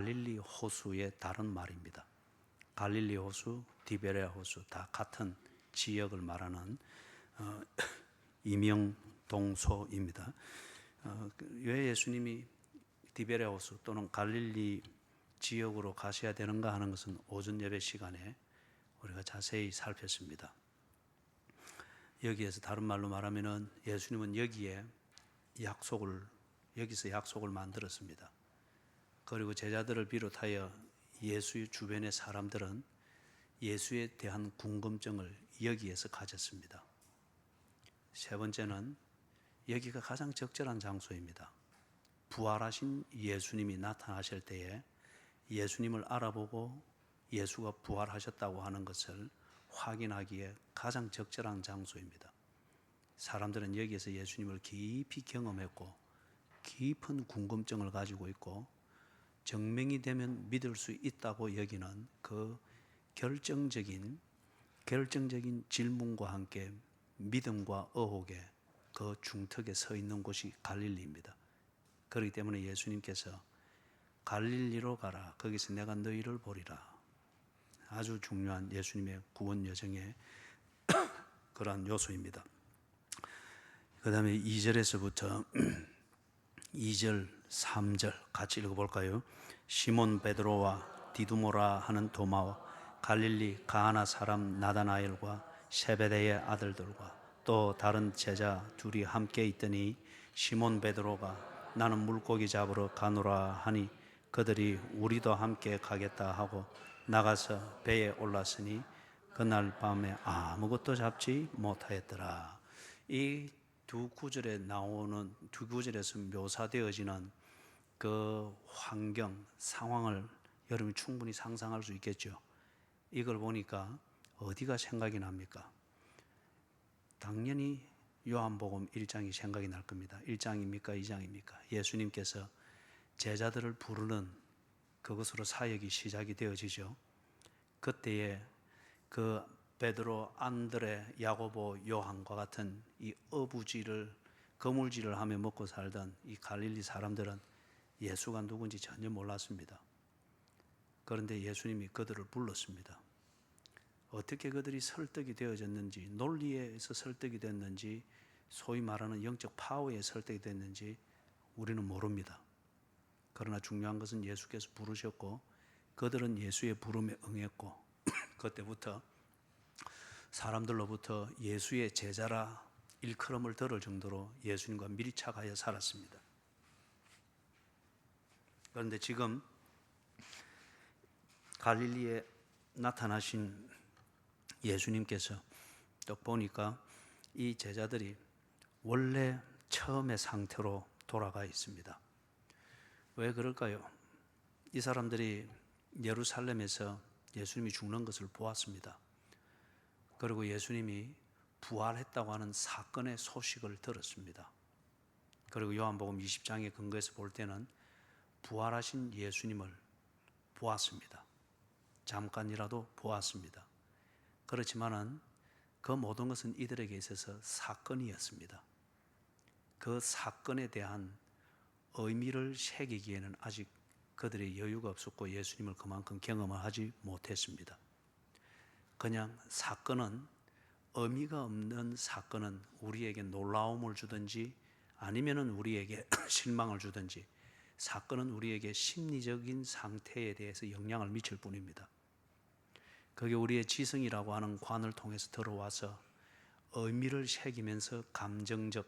갈릴리 호수의 다른 말입니다. 갈릴리 호수, 디베레아 호수 다 같은 지역을 말하는 이명동소입니다. 왜 예수님이 디베레아 호수 또는 갈릴리 지역으로 가셔야 되는가 하는 것은 오전 예배 시간에 우리가 자세히 살폈습니다. 여기에서 다른 말로 말하면은 예수님은 여기서 약속을 만들었습니다. 그리고 제자들을 비롯하여 예수 주변의 사람들은 예수에 대한 궁금증을 여기에서 가졌습니다. 세 번째는 여기가 가장 적절한 장소입니다. 부활하신 예수님이 나타나실 때에 예수님을 알아보고 예수가 부활하셨다고 하는 것을 확인하기에 가장 적절한 장소입니다. 사람들은 여기에서 예수님을 깊이 경험했고 깊은 궁금증을 가지고 있고 증명이 되면 믿을 수 있다고 여기는 그 결정적인 질문과 함께 믿음과 의혹의 그 중턱에 서 있는 곳이 갈릴리입니다. 그렇기 때문에 예수님께서 갈릴리로 가라, 거기서 내가 너희를 보리라. 아주 중요한 예수님의 구원 여정의 그러한 요소입니다. 그 다음에 2절에서부터 2절, 3절 같이 읽어볼까요? 시몬 베드로와 디두모라 하는 도마와 갈릴리 가나 사람 나다나엘과 세베대의 아들들과 또 다른 제자 둘이 함께 있더니 시몬 베드로가 나는 물고기 잡으러 가노라 하니 그들이 우리도 함께 가겠다 하고 나가서 배에 올랐으니 그날 밤에 아무것도 잡지 못하였더라. 이 두 구절에서 묘사되어지는 그 환경, 상황을 여러분이 충분히 상상할 수 있겠죠. 이걸 보니까 어디가 생각이 납니까? 당연히 요한복음 1장이 생각이 날 겁니다. 1장입니까? 2장입니까? 예수님께서 제자들을 부르는 그것으로 사역이 시작이 되어지죠. 그때에 그 베드로, 안드레, 야고보, 요한과 같은 이 거물질을 하며 먹고 살던 이 갈릴리 사람들은 예수가 누군지 전혀 몰랐습니다. 그런데 예수님이 그들을 불렀습니다. 어떻게 그들이 설득이 되어졌는지, 논리에서 설득이 됐는지, 소위 말하는 영적 파워에 설득이 됐는지 우리는 모릅니다. 그러나 중요한 것은 예수께서 부르셨고 그들은 예수의 부름에 응했고 그때부터 사람들로부터 예수의 제자라 일컬음을 들을 정도로 예수님과 밀착하여 살았습니다. 그런데 지금 갈릴리에 나타나신 예수님께서 딱 보니까 이 제자들이 원래 처음의 상태로 돌아가 있습니다. 왜 그럴까요? 이 사람들이 예루살렘에서 예수님이 죽는 것을 보았습니다. 그리고 예수님이 부활했다고 하는 사건의 소식을 들었습니다. 그리고 요한복음 20장의 근거에서 볼 때는 부활하신 예수님을 보았습니다. 잠깐이라도 보았습니다. 그렇지만은 그 모든 것은 이들에게 있어서 사건이었습니다. 그 사건에 대한 의미를 새기기에는 아직 그들의 여유가 없었고 예수님을 그만큼 경험을 하지 못했습니다. 그냥 사건은, 의미가 없는 사건은 우리에게 놀라움을 주든지 아니면은 우리에게 실망을 주든지 사건은 우리에게 심리적인 상태에 대해서 영향을 미칠 뿐입니다. 그게 우리의 지성이라고 하는 관을 통해서 들어와서 의미를 새기면서 감정적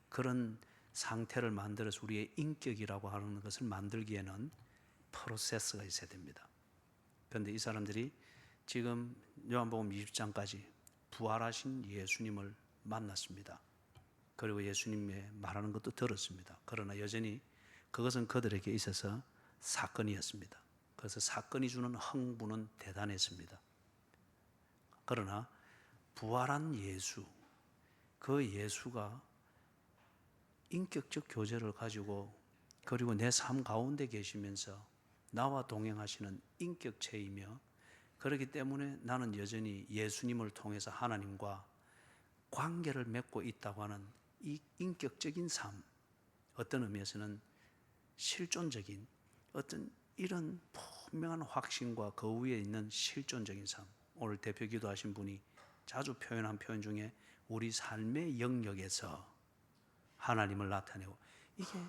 그런 상태를 만들어서 우리의 인격이라고 하는 것을 만들기에는 프로세스가 있어야 됩니다. 그런데 이 사람들이 지금 요한복음 20장까지 부활하신 예수님을 만났습니다. 그리고 예수님의 말하는 것도 들었습니다. 그러나 여전히 그것은 그들에게 있어서 사건이었습니다. 그래서 사건이 주는 흥분은 대단했습니다. 그러나 부활한 예수, 그 예수가 인격적 교제를 가지고 그리고 내 삶 가운데 계시면서 나와 동행하시는 인격체이며 그렇기 때문에 나는 여전히 예수님을 통해서 하나님과 관계를 맺고 있다고 하는 이 인격적인 삶, 어떤 의미에서는 실존적인 어떤 이런 분명한 확신과 그 위에 있는 실존적인 삶, 오늘 대표 기도하신 분이 자주 표현한 표현 중에 우리 삶의 영역에서 하나님을 나타내고, 이게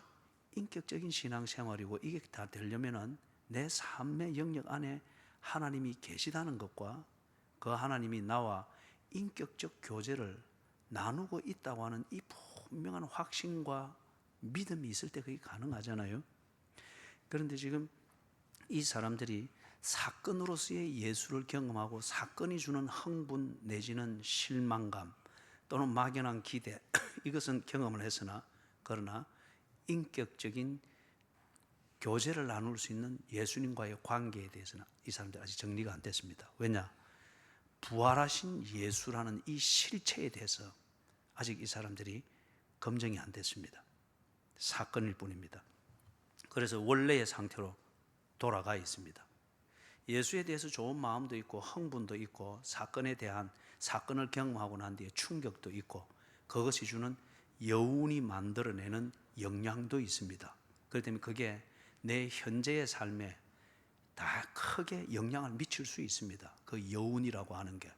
인격적인 신앙생활이고, 이게 다 되려면은 내 삶의 영역 안에 하나님이 계시다는 것과 그 하나님이 나와 인격적 교제를 나누고 있다고 하는 이 분명한 확신과 믿음이 있을 때 그게 가능하잖아요. 그런데 지금 이 사람들이 사건으로서의 예수를 경험하고 사건이 주는 흥분 내지는 실망감 또는 막연한 기대 이것은 경험을 했으나, 그러나 인격적인 교제를 나눌 수 있는 예수님과의 관계에 대해서는 이 사람들 아직 정리가 안 됐습니다. 왜냐? 부활하신 예수라는 이 실체에 대해서 아직 이 사람들이 검증이 안 됐습니다. 사건일 뿐입니다. 그래서 원래의 상태로 돌아가 있습니다. 예수에 대해서 좋은 마음도 있고 흥분도 있고 사건에 대한 사건을 경험하고 난 뒤에 충격도 있고 그것이 주는 여운이 만들어내는 영향도 있습니다. 그렇기 때문에 그게 내 현재의 삶에 다 크게 영향을 미칠 수 있습니다. 그 여운이라고 하는 게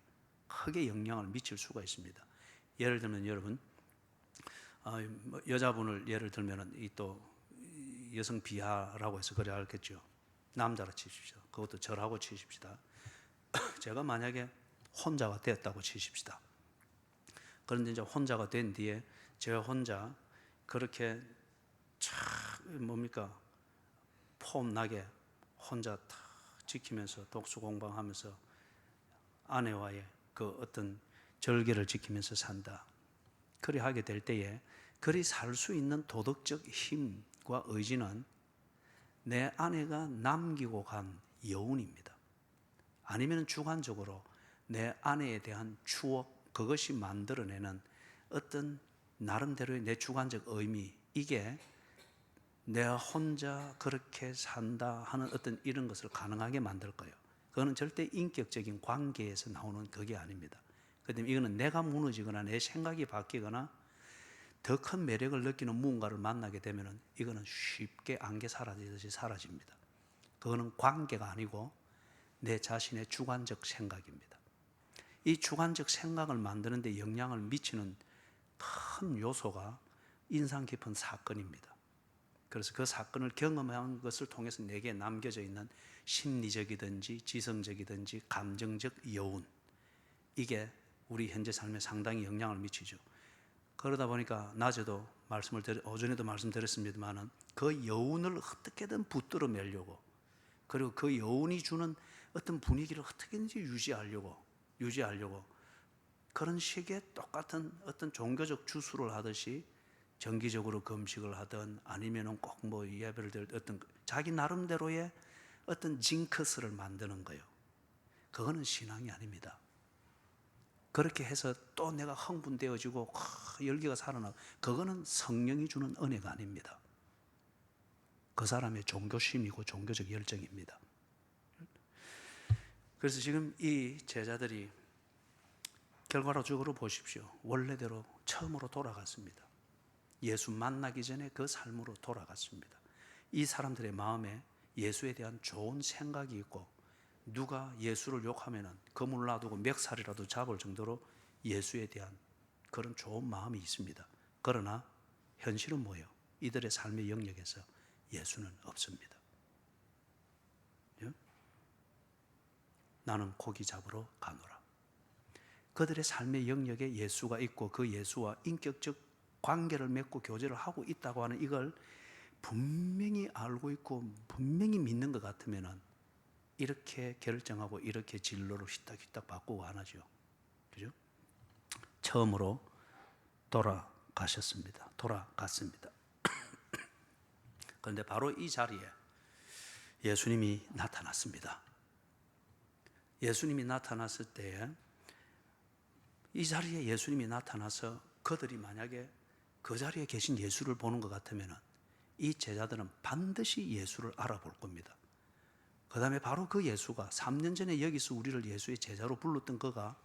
크게 영향을 미칠 수가 있습니다. 예를 들면 여러분, 여자분을 예를 들면 이 또 여성 비하라고 해서 그래 알겠죠. 남자로 치십시오. 그것도 저라고 치십시다. 제가 만약에 혼자가 됐다고 치십시다. 그런데 이제 혼자가 된 뒤에 제가 혼자 그렇게 폼나게 혼자 탁 지키면서 독수 공방하면서 아내와의 그 어떤 절개를 지키면서 산다. 그리 하게 될 때에 그리 살 수 있는 도덕적 힘과 의지는 내 아내가 남기고 간 여운입니다. 아니면 주관적으로 내 아내에 대한 추억, 그것이 만들어내는 어떤 나름대로의 내 주관적 의미, 이게 내가 혼자 그렇게 산다 하는 어떤 이런 것을 가능하게 만들 거예요. 그거는 절대 인격적인 관계에서 나오는 그게 아닙니다. 그렇기 때문에 이거는 내가 무너지거나 내 생각이 바뀌거나 더 큰 매력을 느끼는 무언가를 만나게 되면 이거는 쉽게 안개 사라지듯이 사라집니다. 그거는 관계가 아니고 내 자신의 주관적 생각입니다. 이 주관적 생각을 만드는 데 영향을 미치는 큰 요소가 인상 깊은 사건입니다. 그래서 그 사건을 경험한 것을 통해서 내게 남겨져 있는 심리적이든지 지성적이든지 감정적 여운, 이게 우리 현재 삶에 상당히 영향을 미치죠. 그러다 보니까 낮에도 오전에도 말씀드렸습니다만은 그 여운을 어떻게든 붙들어 매려고, 그리고 그 여운이 주는 어떤 분위기를 어떻게든지 유지하려고 그런 식의 똑같은 어떤 종교적 주수를 하듯이 정기적으로 금식을 하든 아니면은 꼭 예배를 드릴 어떤 자기 나름대로의 어떤 징크스를 만드는 거예요. 그거는 신앙이 아닙니다. 그렇게 해서 또 내가 흥분되어지고 열기가 살아나고, 그거는 성령이 주는 은혜가 아닙니다. 그 사람의 종교심이고 종교적 열정입니다. 그래서 지금 이 제자들이 결과적으로 보십시오. 원래대로 처음으로 돌아갔습니다. 예수 만나기 전에 그 삶으로 돌아갔습니다. 이 사람들의 마음에 예수에 대한 좋은 생각이 있고, 누가 예수를 욕하면은 그물 놔두고 멱살이라도 잡을 정도로 예수에 대한 그런 좋은 마음이 있습니다. 그러나 현실은 뭐예요? 이들의 삶의 영역에서 예수는 없습니다. 예? 나는 고기 잡으러 가노라. 그들의 삶의 영역에 예수가 있고 그 예수와 인격적 관계를 맺고 교제를 하고 있다고 하는 이걸 분명히 알고 있고 분명히 믿는 것 같으면은 이렇게 결정하고 이렇게 진로를 휘딱휘딱 바꾸고 안 하죠. 그죠? 처음으로 돌아갔습니다. 그런데 바로 이 자리에 예수님이 나타났습니다. 예수님이 나타났을 때 이 자리에 예수님이 나타나서 그들이 만약에 그 자리에 계신 예수를 보는 것 같으면 이 제자들은 반드시 예수를 알아볼 겁니다. 그 다음에 바로 그 예수가 3년 전에 여기서 우리를 예수의 제자로 불렀던 그가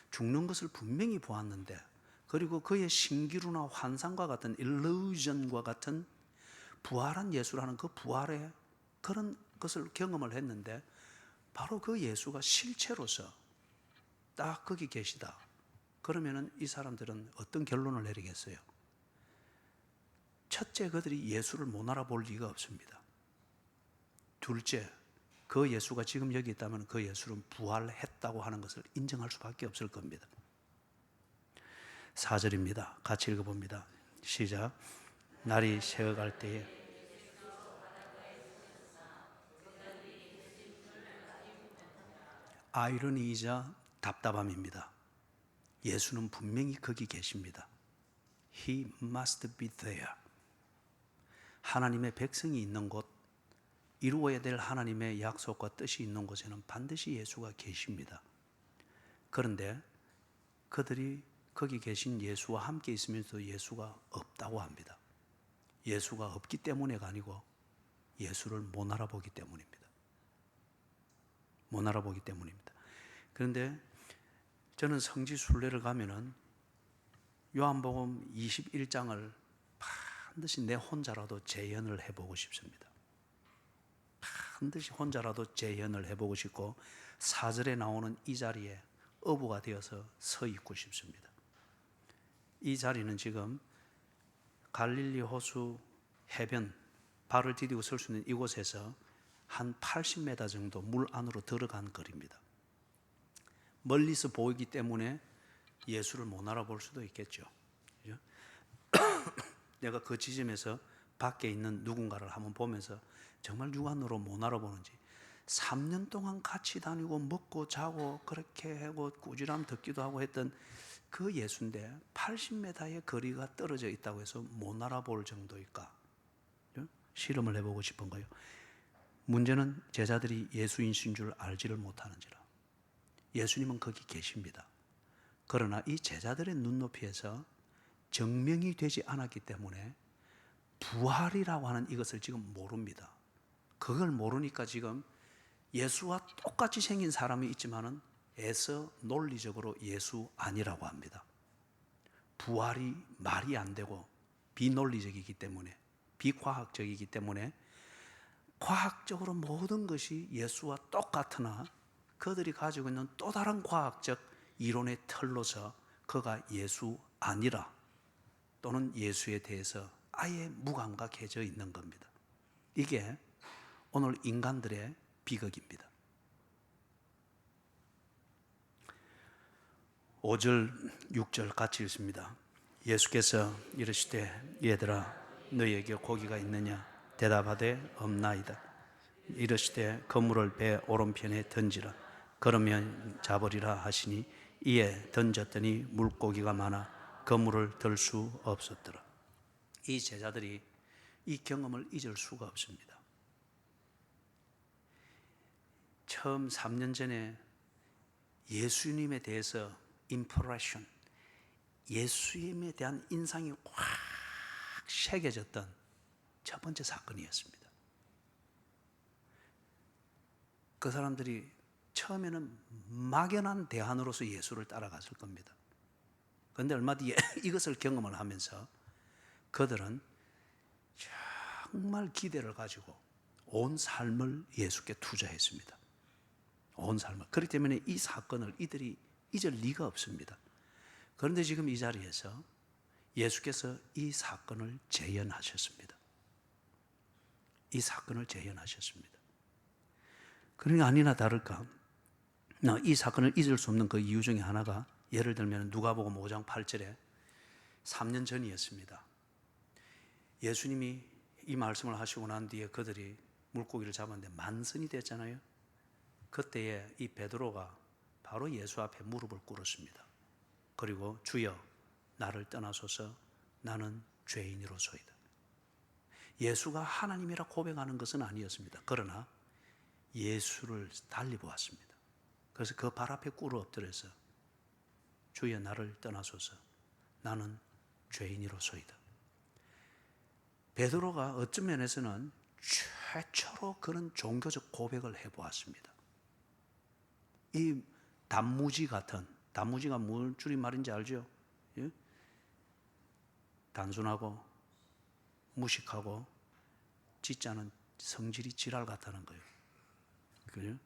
죽는 것을 분명히 보았는데, 그리고 그의 신기루나 환상과 같은 일루전과 같은 부활한 예수라는 그 부활의 그런 것을 경험을 했는데 바로 그 예수가 실체로서 딱 거기 계시다. 그러면은 이 사람들은 어떤 결론을 내리겠어요? 첫째, 그들이 예수를 못 알아볼 리가 없습니다. 둘째, 그 예수가 지금 여기 있다면 그 예수는 부활했다고 하는 것을 인정할 수밖에 없을 겁니다. 4절입니다. 같이 읽어봅니다. 시작. 날이 새어갈 때에 아이러니이자 답답함입니다. 예수는 분명히 거기 계십니다. He must be there. 하나님의 백성이 있는 곳, 이루어야 될 하나님의 약속과 뜻이 있는 곳에는 반드시 예수가 계십니다. 그런데 그들이 거기 계신 예수와 함께 있으면서 예수가 없다고 합니다. 예수가 없기 때문에가 아니고 예수를 못 알아보기 때문입니다. 못 알아보기 때문입니다. 그런데 저는 성지 순례를 가면은 요한복음 21장을 반드시 내 혼자라도 재현을 해보고 싶습니다. 반드시 혼자라도 재현을 해보고 싶고 4절에 나오는 이 자리에 어부가 되어서 서 있고 싶습니다. 이 자리는 지금 갈릴리 호수 해변, 발을 디디고 설 수 있는 이곳에서 한 80m 정도 물 안으로 들어간 거리입니다. 멀리서 보이기 때문에 예수를 못 알아볼 수도 있겠죠. 그죠? 내가 그 지점에서 밖에 있는 누군가를 한번 보면서 정말 육안으로 못 알아보는지 3년 동안 같이 다니고 먹고 자고 그렇게 하고 꾸지람 듣기도 하고 했던 그 예수인데 80m의 거리가 떨어져 있다고 해서 못 알아볼 정도일까? 실험을 해보고 싶은 거예요. 문제는 제자들이 예수인신 줄 알지를 못하는지라. 예수님은 거기 계십니다. 그러나 이 제자들의 눈높이에서 증명이 되지 않았기 때문에 부활이라고 하는 이것을 지금 모릅니다. 그걸 모르니까 지금 예수와 똑같이 생긴 사람이 있지만은 애써 논리적으로 예수 아니라고 합니다. 부활이 말이 안 되고 비논리적이기 때문에, 비과학적이기 때문에 과학적으로 모든 것이 예수와 똑같으나 그들이 가지고 있는 또 다른 과학적 이론의 틀로서 그가 예수 아니라 또는 예수에 대해서 아예 무감각해져 있는 겁니다. 이게 오늘 인간들의 비극입니다. 5절, 6절 같이 읽습니다. 예수께서 이르시되 얘들아 너희에게 고기가 있느냐? 대답하되 없나이다. 이르시되 그물을 배 오른편에 던지라. 그러면 잡으리라 하시니 이에 던졌더니 물고기가 많아 그물을 들 수 없었더라. 이 제자들이 이 경험을 잊을 수가 없습니다. 처음 3년 전에 예수님에 대해서 임프레션, 예수님에 대한 인상이 확 새겨졌던 첫 번째 사건이었습니다. 그 사람들이 처음에는 막연한 대안으로서 예수를 따라갔을 겁니다. 그런데 얼마 뒤에 이것을 경험을 하면서 그들은 정말 기대를 가지고 온 삶을 예수께 투자했습니다. 온 삶을. 그렇기 때문에 이 사건을 이들이 잊을 리가 없습니다. 그런데 지금 이 자리에서 예수께서 이 사건을 재현하셨습니다. 이 사건을 재현하셨습니다. 그러니까 아니나 다를까 이 사건을 잊을 수 없는 그 이유 중에 하나가 예를 들면 누가복음 5장 8절에 3년 전이었습니다. 예수님이 이 말씀을 하시고 난 뒤에 그들이 물고기를 잡았는데 만선이 됐잖아요. 그때에 이 베드로가 바로 예수 앞에 무릎을 꿇었습니다. 그리고 주여 나를 떠나소서 나는 죄인이로소이다. 예수가 하나님이라 고백하는 것은 아니었습니다. 그러나 예수를 달리 보았습니다. 그래서 그 발 앞에 꿇어 엎드려서 주여 나를 떠나소서 나는 죄인이로소이다. 베드로가 어떤 면에서는 최초로 그런 종교적 고백을 해보았습니다. 이 단무지 같은, 단무지가 뭘 줄임말인지 알죠? 예? 단순하고 무식하고 진짜는 성질이 지랄 같다는 거예요. 그래요?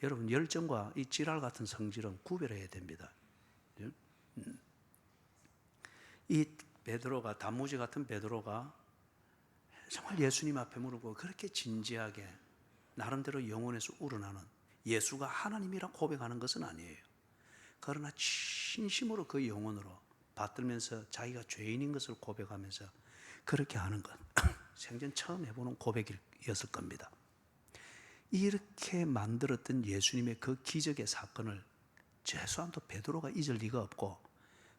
여러분, 열정과 이 지랄 같은 성질은 구별해야 됩니다. 이 베드로가, 단무지 같은 베드로가 정말 예수님 앞에 무릎 그렇게 진지하게 나름대로 영혼에서 우러나는, 예수가 하나님이라 고백하는 것은 아니에요. 그러나 진심으로 그 영혼으로 받들면서 자기가 죄인인 것을 고백하면서 그렇게 하는 것, 생전 처음 해보는 고백이었을 겁니다. 이렇게 만들었던 예수님의 그 기적의 사건을 최소한도 베드로가 잊을 리가 없고,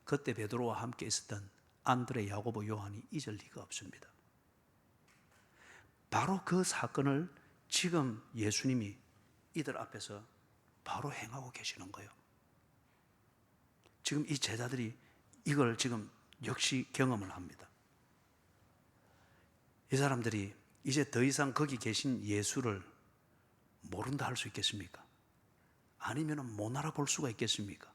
그때 베드로와 함께 있었던 안드레, 야고보, 요한이 잊을 리가 없습니다. 바로 그 사건을 지금 예수님이 이들 앞에서 바로 행하고 계시는 거예요. 지금 이 제자들이 이걸 지금 역시 경험을 합니다. 이 사람들이 이제 더 이상 거기 계신 예수를 모른다 할 수 있겠습니까? 아니면 못 알아볼 수가 있겠습니까?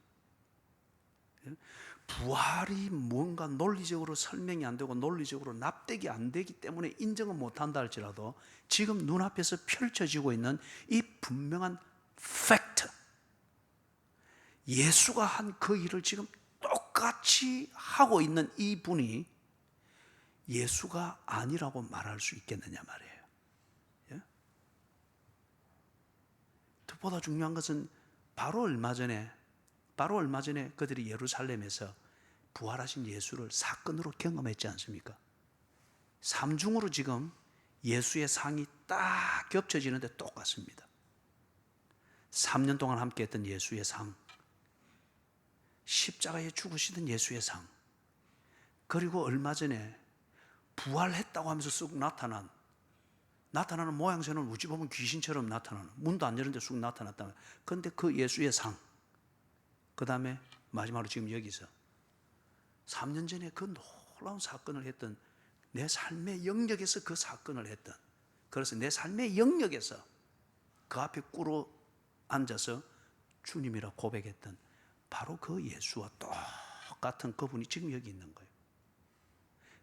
부활이 뭔가 논리적으로 설명이 안 되고 논리적으로 납득이 안 되기 때문에 인정은 못 한다 할지라도 지금 눈앞에서 펼쳐지고 있는 이 분명한 팩트, 예수가 한 그 일을 지금 똑같이 하고 있는 이 분이 예수가 아니라고 말할 수 있겠느냐 말이에요. 예? 보다 중요한 것은 바로 얼마 전에 그들이 예루살렘에서 부활하신 예수를 사건으로 경험했지 않습니까? 삼중으로 지금 예수의 상이 딱 겹쳐지는데 똑같습니다. 3년 동안 함께했던 예수의 상, 십자가에 죽으시던 예수의 상, 그리고 얼마 전에 부활했다고 하면서 쑥 나타나는 모양새는 어찌 보면 귀신처럼 나타나는, 문도 안 열는데 쑥 나타났다. 그런데 그 예수의 상, 그 다음에 마지막으로 지금 여기서 3년 전에 그 놀라운 사건을 했던, 내 삶의 영역에서 그 사건을 했던, 그래서 내 삶의 영역에서 그 앞에 꿇어 앉아서 주님이라 고백했던 바로 그 예수와 똑같은 그분이 지금 여기 있는 거예요.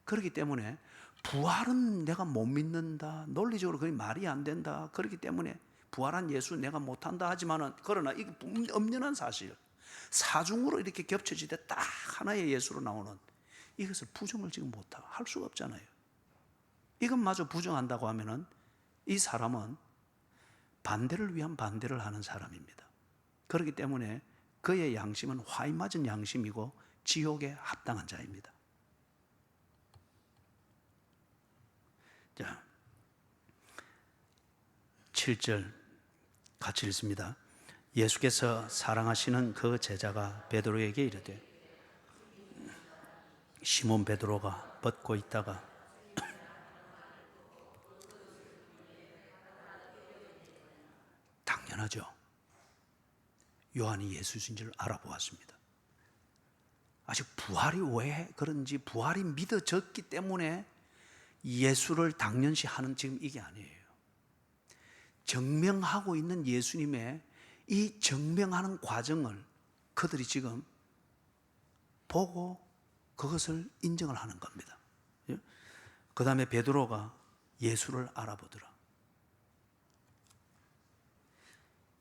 그렇기 때문에 부활은 내가 못 믿는다, 논리적으로 그게 말이 안 된다, 그렇기 때문에 부활한 예수 내가 못한다 하지만은, 그러나 이게 엄연한 사실, 사중으로 이렇게 겹쳐지되 딱 하나의 예수로 나오는 이것을 부정을 지금 못하고 할 수가 없잖아요. 이것마저 부정한다고 하면은 이 사람은 반대를 위한 반대를 하는 사람입니다. 그렇기 때문에 그의 양심은 화이 맞은 양심이고 지옥에 합당한 자입니다. 자, 7절 같이 읽습니다. 예수께서 사랑하시는 그 제자가 베드로에게 이르되, 시몬 베드로가 벗고 있다가 당연하죠. 요한이 예수인 줄 알아보았습니다. 아직 부활이 왜 그런지, 부활이 믿어졌기 때문에 예수를 당연시 하는 지금 이게 아니에요. 증명하고 있는 예수님의 이 증명하는 과정을 그들이 지금 보고 그것을 인정을 하는 겁니다. 그 다음에 베드로가 예수를 알아보더라.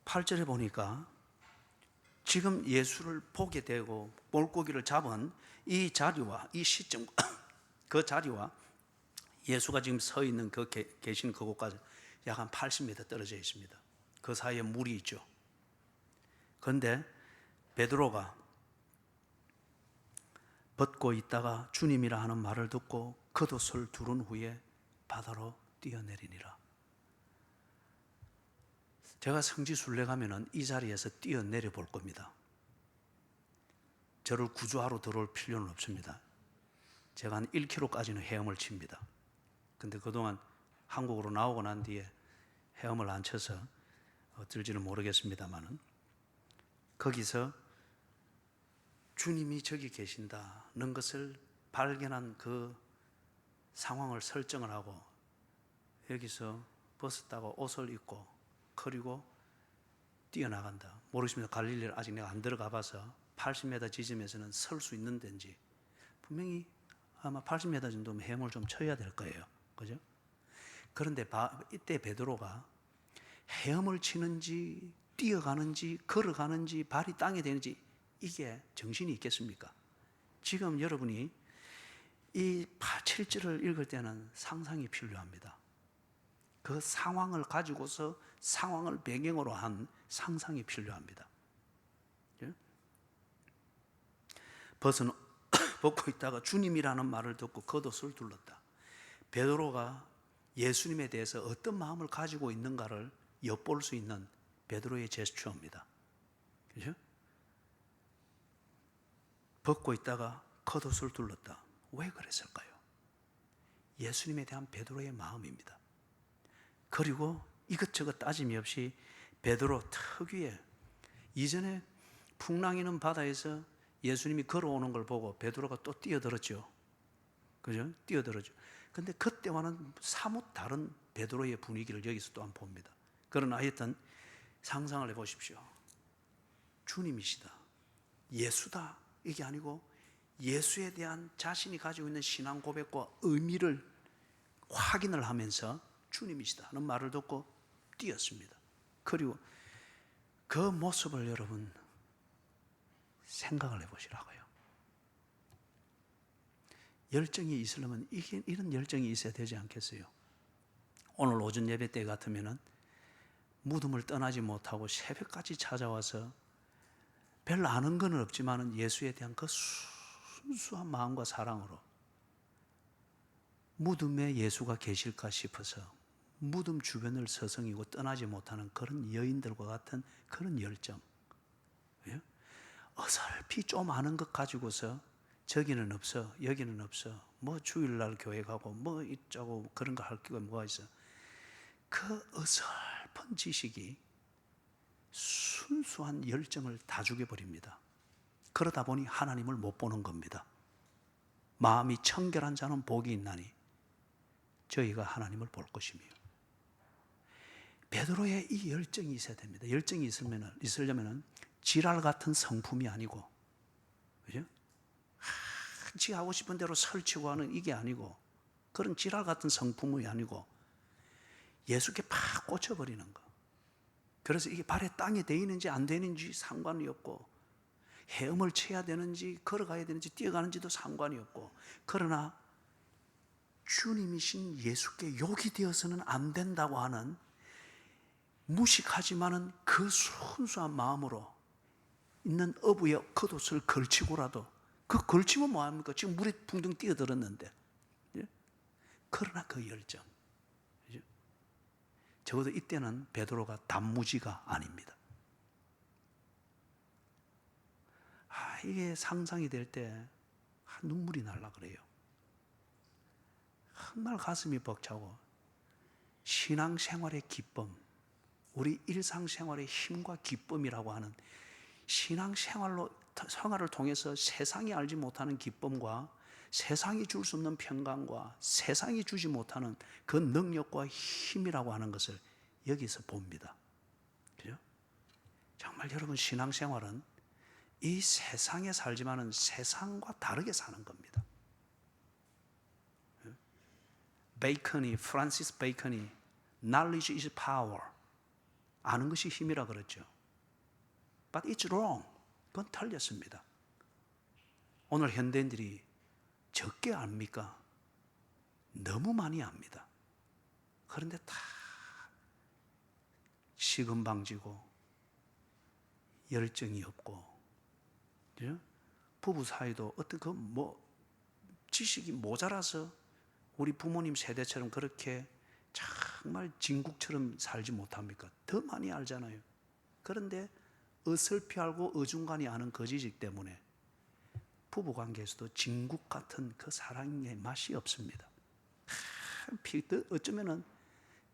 8절에 보니까 지금 예수를 보게 되고 물고기를 잡은 이 자리와 이 시점, 그 자리와 예수가 지금 서 있는 그 계신 그곳까지 약 한 80m 떨어져 있습니다. 그 사이에 물이 있죠. 그런데 베드로가 벗고 있다가 주님이라 하는 말을 듣고 겉옷을 두른 후에 바다로 뛰어내리니라. 제가 성지순례 가면은 이 자리에서 뛰어내려 볼 겁니다. 저를 구조하러 들어올 필요는 없습니다. 제가 한 1km까지는 헤엄을 칩니다. 근데 그동안 한국으로 나오고 난 뒤에 헤엄을 안 쳐서 어떨지는 모르겠습니다만은, 거기서 주님이 저기 계신다는 것을 발견한 그 상황을 설정을 하고, 여기서 버스 타고 옷을 입고 그리고 뛰어나간다. 모르겠습니다. 갈릴리를 아직 내가 안 들어가 봐서 80m 지점에서는 설 수 있는 데인지, 분명히 아마 80m 정도면 헤엄을 좀 쳐야 될 거예요. 그죠? 그런데 이때 베드로가 헤엄을 치는지 뛰어가는지 걸어가는지 발이 땅에 대는지 이게 정신이 있겠습니까? 지금 여러분이 이 7절을 읽을 때는 상상이 필요합니다. 그 상황을 가지고서 상황을 배경으로 한 상상이 필요합니다. 벗고 있다가 주님이라는 말을 듣고 겉옷을 둘렀다. 베드로가 예수님에 대해서 어떤 마음을 가지고 있는가를 엿볼 수 있는 베드로의 제스처입니다. 그죠? 벗고 있다가 겉옷을 둘렀다. 왜 그랬을까요? 예수님에 대한 베드로의 마음입니다. 그리고 이것저것 따짐이 없이 베드로 특유의, 이전에 풍랑이는 바다에서 예수님이 걸어오는 걸 보고 베드로가 또 뛰어들었죠. 그죠? 뛰어들었죠. 근데 그때와는 사뭇 다른 베드로의 분위기를 여기서 또한 봅니다. 그러나 하여튼 상상을 해보십시오. 주님이시다, 예수다, 이게 아니고 예수에 대한 자신이 가지고 있는 신앙 고백과 의미를 확인을 하면서 주님이시다 하는 말을 듣고 뛰었습니다. 그리고 그 모습을 여러분 생각을 해보시라고요. 열정이 있으려면 이런 열정이 있어야 되지 않겠어요? 오늘 오전 예배 때 같으면은 무덤을 떠나지 못하고 새벽까지 찾아와서 별로 아는 건 없지만 예수에 대한 그 순수한 마음과 사랑으로 무덤에 예수가 계실까 싶어서 무덤 주변을 서성이고 떠나지 못하는 그런 여인들과 같은 그런 열정. 어설피 좀 아는 것 가지고서 저기는 없어, 여기는 없어, 뭐 주일날 교회 가고 뭐 이쩌고 그런 거 할 기가 뭐가 있어. 그 어설픈 지식이 순수한 열정을 다 죽여버립니다. 그러다 보니 하나님을 못 보는 겁니다. 마음이 청결한 자는 복이 있나니 저희가 하나님을 볼 것이며. 베드로의 이 열정이 있어야 됩니다. 열정이 있으려면 지랄 같은 성품이 아니고, 그죠? 지 하고 싶은 대로 설치고 하는 이게 아니고, 그런 지랄 같은 성품이 아니고 예수께 팍 꽂혀버리는 거. 그래서 이게 발에 땅에 대이는지 안 대이는지 상관이 없고, 헤엄을 쳐야 되는지 걸어가야 되는지 뛰어가는지도 상관이 없고, 그러나 주님이신 예수께 욕이 되어서는 안 된다고 하는 무식하지만은 그 순수한 마음으로 있는 어부의 겉옷을 걸치고라도, 그 걸치면 뭐합니까? 지금 물에 붕덩 뛰어들었는데. 그러나 그 열정, 적어도 이때는 베드로가 단무지가 아닙니다. 이게 상상이 될 때 눈물이 날라 그래요. 정말 가슴이 벅차고, 신앙생활의 기쁨, 우리 일상생활의 힘과 기쁨이라고 하는 생활을 통해서 세상이 알지 못하는 기쁨과 세상이 줄 수 없는 평강과 세상이 주지 못하는 그 능력과 힘이라고 하는 것을 여기서 봅니다. 그죠? 정말 여러분, 신앙생활은 이 세상에 살지만은 세상과 다르게 사는 겁니다. 프란시스 베이컨이 knowledge is power, 아는 것이 힘이라 그랬죠. But it's wrong. 그건 틀렸습니다. 오늘 현대인들이 적게 압니까? 너무 많이 압니다. 그런데 다 시금방지고 열정이 없고, 부부 사이도 어떤 지식이 모자라서 우리 부모님 세대처럼 그렇게 정말 진국처럼 살지 못합니까? 더 많이 알잖아요. 그런데 어설피 알고 어중간히 아는 거지식 때문에 부부관계에서도 진국 같은 그 사랑의 맛이 없습니다. 어쩌면은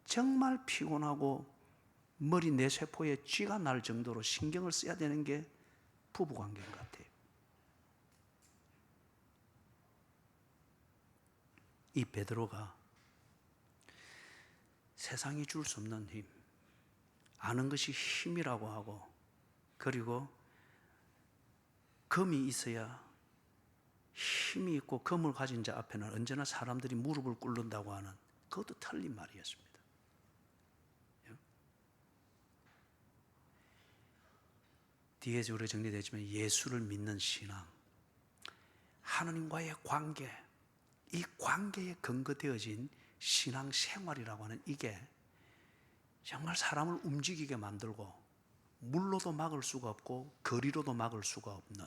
정말 피곤하고 머리 뇌세포에 쥐가 날 정도로 신경을 써야 되는 게 부부관계인 것 같아요. 이 베드로가 세상이 줄 수 없는 힘, 아는 것이 힘이라고 하고, 그리고 금이 있어야, 힘이 있고 금을 가진 자 앞에는 언제나 사람들이 무릎을 꿇는다고 하는 그것도 틀린 말이었습니다. 뒤에 우리가 정리되지만 예수를 믿는 신앙, 하나님과의 관계, 이 관계에 근거되어진 신앙 생활이라고 하는 이게 정말 사람을 움직이게 만들고 물로도 막을 수가 없고 거리로도 막을 수가 없는,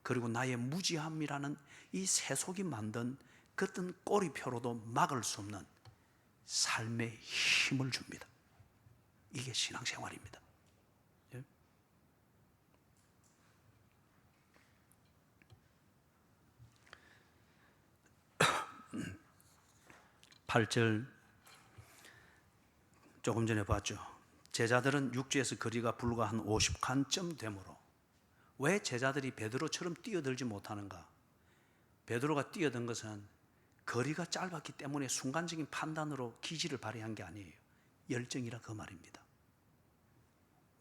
그리고 나의 무지함이라는 이 세속이 만든 그 어떤 꼬리표로도 막을 수 없는 삶의 힘을 줍니다. 이게 신앙생활입니다. 8절 조금 전에 봤죠. 제자들은 육지에서 거리가 불과 한 50칸쯤 되므로 왜 제자들이 베드로처럼 뛰어들지 못하는가? 베드로가 뛰어든 것은 거리가 짧았기 때문에 순간적인 판단으로 기지를 발휘한 게 아니에요. 열정이라 그 말입니다.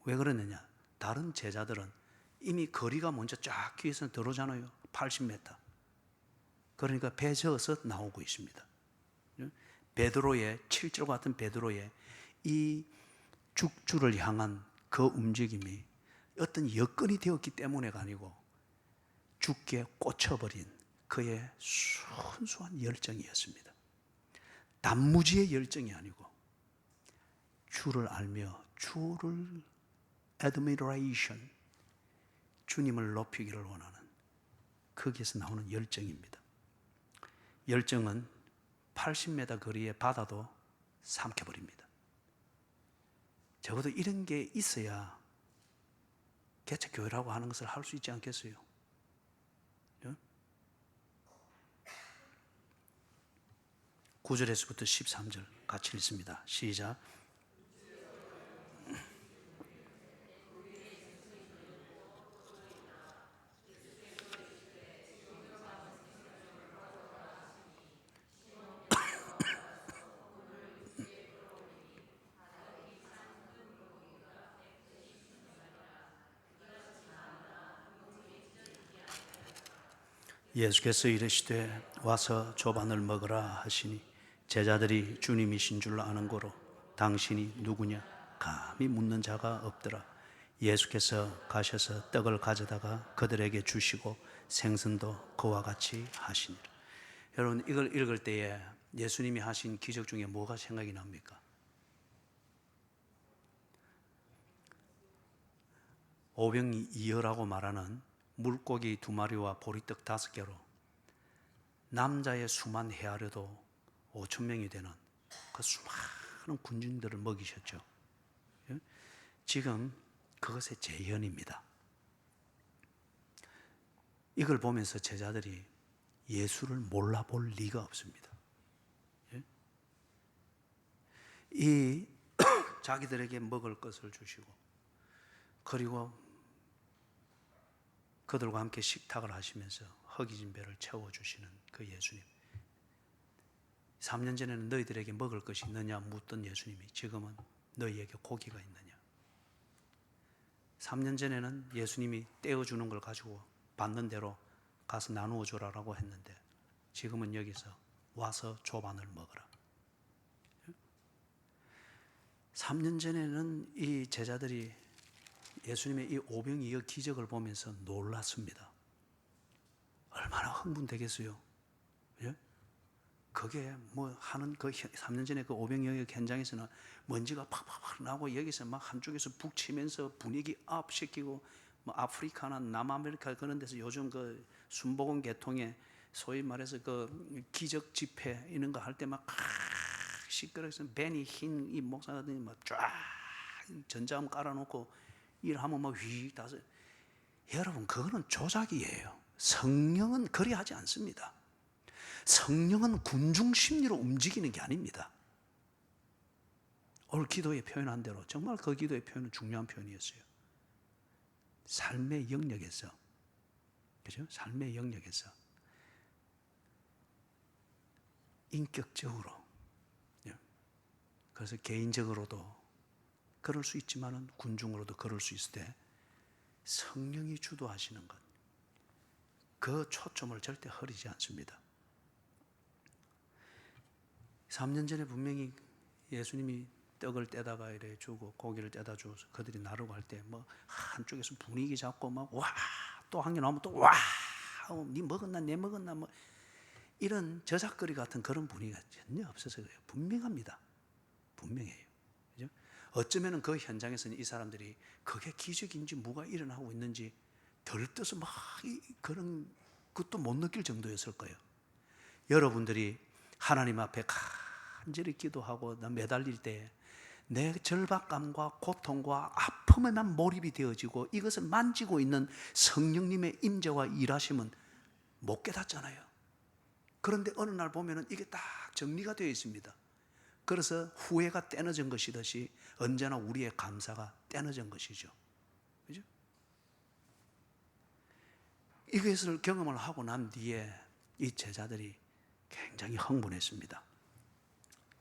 왜 그러느냐? 다른 제자들은 이미 거리가 먼저 쫙 뒤에서 들어오잖아요. 80m. 그러니까 배 저어서 나오고 있습니다. 베드로의 7절 같은 베드로의 이 죽주를 향한 그 움직임이 어떤 여건이 되었기 때문에가 아니고 죽기에 꽂혀버린 그의 순수한 열정이었습니다. 단무지의 열정이 아니고 주를 알며 주를 admiration, 주님을 높이기를 원하는 거기에서 나오는 열정입니다. 열정은 80m 거리의 바다도 삼켜버립니다. 적어도 이런 게 있어야 개척교회라고 하는 것을 할 수 있지 않겠어요? 9절에서부터 13절 같이 읽습니다. 시작. 예수께서 이르시되 와서 조반을 먹으라 하시니 제자들이 주님이신 줄 아는 고로 당신이 누구냐 감히 묻는 자가 없더라. 예수께서 가셔서 떡을 가져다가 그들에게 주시고 생선도 그와 같이 하시니라. 여러분, 이걸 읽을 때에 예수님이 하신 기적 중에 뭐가 생각이 납니까? 오병이어라고 말하는 물고기 2마리와 보리떡 5개로 남자의 수만 헤아려도 5,000명이 되는 그 수많은 군중들을 먹이셨죠. 지금 그것의 재현입니다. 이걸 보면서 제자들이 예수를 몰라볼 리가 없습니다. 이 자기들에게 먹을 것을 주시고 그리고 그들과 함께 식탁을 하시면서 허기진 배를 채워주시는 그 예수님. 3년 전에는 너희들에게 먹을 것이 있느냐 묻던 예수님이 지금은 너희에게 고기가 있느냐. 3년 전에는 예수님이 떼어주는 걸 가지고 받는 대로 가서 나누어 주라라고 했는데 지금은 여기서 와서 조반을 먹으라. 3년 전에는 이 제자들이 예수님의 이 오병이어 기적을 보면서 놀랐습니다. 얼마나 흥분되겠어요? 예? 그게 뭐 하는 그 3년 전에 그 오병이어 현장에서는 먼지가 팍팍팍 나고 여기서 막 한쪽에서 북 치면서 분위기 업 시키고 뭐 아프리카나 남아메리카 그런 데서 요즘 그 순복음 계통에 소위 말해서 그 기적 집회 이런 거 할 때 막 시끄러워서 벤이 흰 이 목사들이 막 쫙 전자음 깔아놓고 일하면 막 휘 다서 여러분 그거는 조작이에요. 성령은 그리 하지 않습니다. 성령은 군중 심리로 움직이는 게 아닙니다. 오늘 기도에 표현한 대로 정말 그 기도의 표현은 중요한 표현이었어요. 삶의 영역에서, 그죠? 삶의 영역에서 인격적으로, 그래서 개인적으로도 그럴 수 있지만은 군중으로도 그럴 수 있을 때 성령이 주도하시는 것, 그 초점을 절대 흐리지 않습니다. 3년 전에 분명히 예수님이 떡을 떼다가 이래 주고 고기를 떼다 줘서 그들이 나르고 할 때 뭐 한쪽에서 분위기 잡고 막 와 또 한 개 나오면 또 와 니 먹었나 내 먹었나 뭐 이런 저작거리 같은 그런 분위기가 전혀 없어서 그래요. 분명합니다. 분명해요. 그죠? 어쩌면 그 현장에서는 이 사람들이 그게 기적인지 뭐가 일어나고 있는지 들떠서 막 그런 것도 못 느낄 정도였을 거예요. 여러분들이 하나님 앞에 간절히 기도하고 매달릴 때 내 절박감과 고통과 아픔에만 몰입이 되어지고 이것을 만지고 있는 성령님의 임재와 일하심은 못 깨닫잖아요. 그런데 어느 날 보면은 이게 딱 정리가 되어 있습니다. 그래서 후회가 떼어진 것이듯이 언제나 우리의 감사가 떼어진 것이죠. 그죠? 이것을 경험을 하고 난 뒤에 이 제자들이 굉장히 흥분했습니다.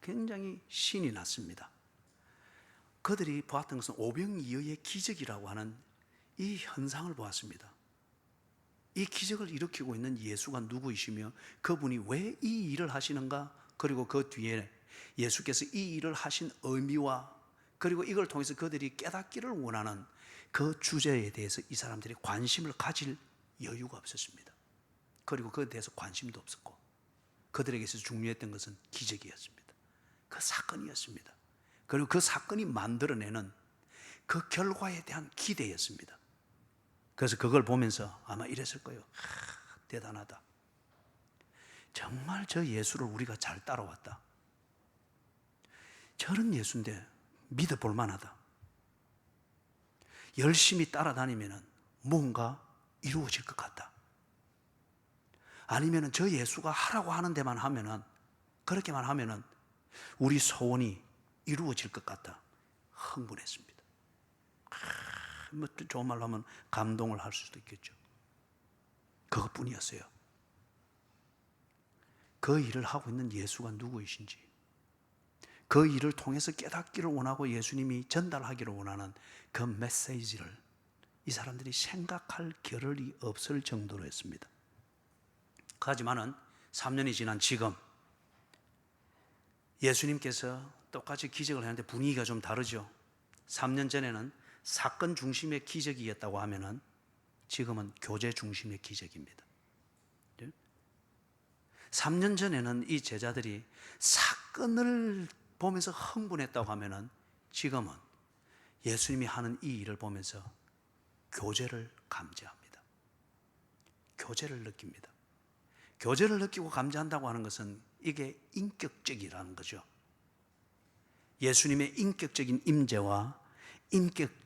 굉장히 신이 났습니다. 그들이 보았던 것은 오병이어의 기적이라고 하는 이 현상을 보았습니다. 이 기적을 일으키고 있는 예수가 누구이시며 그분이 왜 이 일을 하시는가, 그리고 그 뒤에 예수께서 이 일을 하신 의미와 그리고 이걸 통해서 그들이 깨닫기를 원하는 그 주제에 대해서 이 사람들이 관심을 가질 여유가 없었습니다. 그리고 그에 대해서 관심도 없었고 그들에게 있어서 중요했던 것은 기적이었습니다. 그 사건이었습니다. 그리고 그 사건이 만들어내는 그 결과에 대한 기대였습니다. 그래서 그걸 보면서 아마 이랬을 거예요. 대단하다. 정말 저 예수를 우리가 잘 따라왔다. 저런 예수인데 믿어볼 만하다. 열심히 따라다니면 뭔가 이루어질 것 같다. 아니면 저 예수가 하라고 하는 데만 하면은, 그렇게만 하면은 우리 소원이 이루어질 것 같다. 흥분했습니다. 뭐 좋은 말로 하면 감동을 할 수도 있겠죠. 그것뿐이었어요. 그 일을 하고 있는 예수가 누구이신지, 그 일을 통해서 깨닫기를 원하고 예수님이 전달하기를 원하는 그 메시지를 이 사람들이 생각할 겨를이 없을 정도로 했습니다. 하지만은 3년이 지난 지금 예수님께서 똑같이 기적을 했는데 분위기가 좀 다르죠. 3년 전에는 사건 중심의 기적이었다고 하면은 지금은 교제 중심의 기적입니다. 3년 전에는 이 제자들이 사건을 보면서 흥분했다고 하면은 지금은 예수님이 하는 이 일을 보면서 교제를 감지합니다. 교제를 느낍니다. 교제를 느끼고 감지한다고 하는 것은 이게 인격적이라는 거죠. 예수님의 인격적인 임재와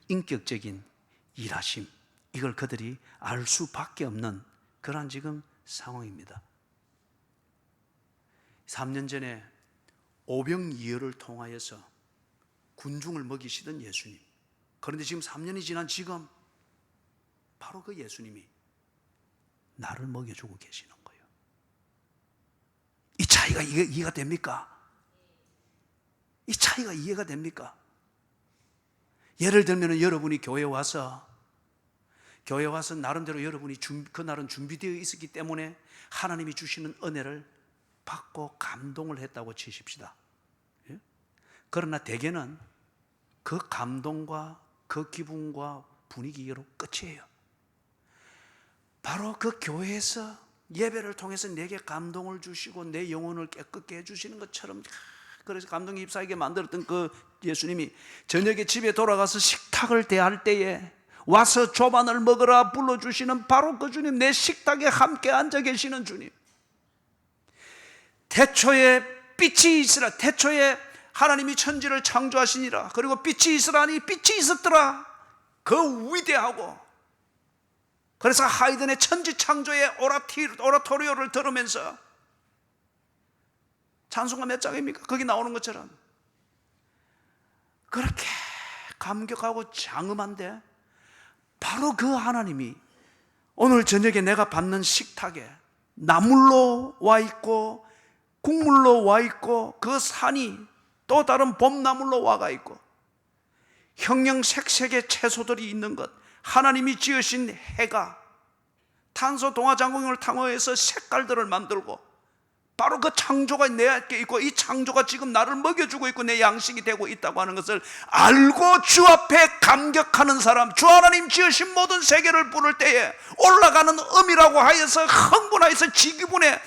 인격적인 일하심, 이걸 그들이 알 수밖에 없는 그러한 지금 상황입니다. 3년 전에 오병이어를 통하여서 군중을 먹이시던 예수님, 그런데 지금 3년이 지난 지금 바로 그 예수님이 나를 먹여주고 계시는 거예요. 이 차이가 이해가 됩니까? 이 차이가 이해가 됩니까? 예를 들면 여러분이 교회에 와서 나름대로 여러분이 그날은 준비되어 있었기 때문에 하나님이 주시는 은혜를 받고 감동을 했다고 치십시다. 예? 그러나 대개는 그 감동과 그 기분과 분위기로 끝이에요. 바로 그 교회에서 예배를 통해서 내게 감동을 주시고 내 영혼을 깨끗게 해주시는 것처럼, 그래서 감동이 입사하게 만들었던 그 예수님이 저녁에 집에 돌아가서 식탁을 대할 때에 와서 조반을 먹으라 불러주시는 바로 그 주님, 내 식탁에 함께 앉아 계시는 주님. 태초에 빛이 있으라, 태초에 하나님이 천지를 창조하시니라, 그리고 빛이 있으라니 빛이 있었더라. 그 위대하고, 그래서 하이든의 천지 창조의 오라토리오를 들으면서 찬송가 몇 장입니까? 거기 나오는 것처럼 그렇게 감격하고 장엄한데 바로 그 하나님이 오늘 저녁에 내가 받는 식탁에 나물로 와 있고 국물로 와 있고 그 산이 또 다른 봄나물로 와가 있고 형형색색의 채소들이 있는 것, 하나님이 지으신 해가 탄소 동화장공을 탕화해서 색깔들을 만들고 바로 그 창조가 내게 있고 이 창조가 지금 나를 먹여주고 있고 내 양식이 되고 있다고 하는 것을 알고 주 앞에 감격하는 사람, 주 하나님 지으신 모든 세계를 부를 때에 올라가는 음이라고 하여서 흥분하여서 지기분에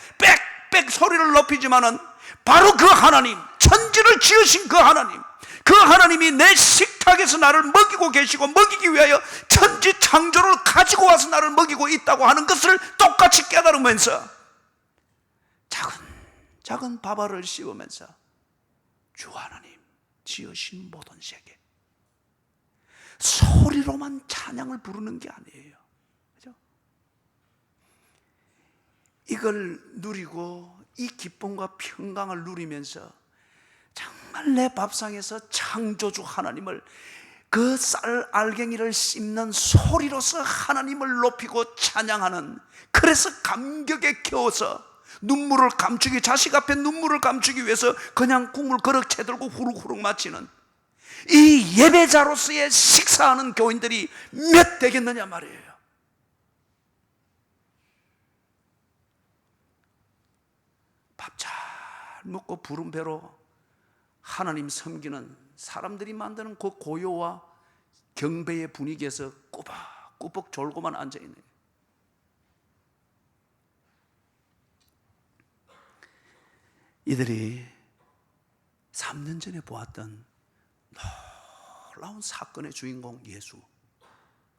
빽빽 소리를 높이지만은 바로 그 하나님, 천지를 지으신 그 하나님, 그 하나님이 내 식탁에서 나를 먹이고 계시고 먹이기 위하여 천지 창조를 가지고 와서 나를 먹이고 있다고 하는 것을 똑같이 깨달으면서 작은 밥알을 씹으면서 주 하나님 지으신 모든 세계, 소리로만 찬양을 부르는 게 아니에요. 그죠? 이걸 누리고 이 기쁨과 평강을 누리면서 정말 내 밥상에서 창조주 하나님을 그 쌀 알갱이를 씹는 소리로서 하나님을 높이고 찬양하는, 그래서 감격에 겨워서 눈물을 감추기, 자식 앞에 눈물을 감추기 위해서 그냥 국물 그릇 채들고 후룩후룩 마치는 이 예배자로서의 식사하는 교인들이 몇 되겠느냐 말이에요. 밥 잘 먹고 부른 배로 하나님 섬기는 사람들이 만드는 그 고요와 경배의 분위기에서 꾸벅꾸벅 졸고만 앉아있는, 이들이 3년 전에 보았던 놀라운 사건의 주인공 예수,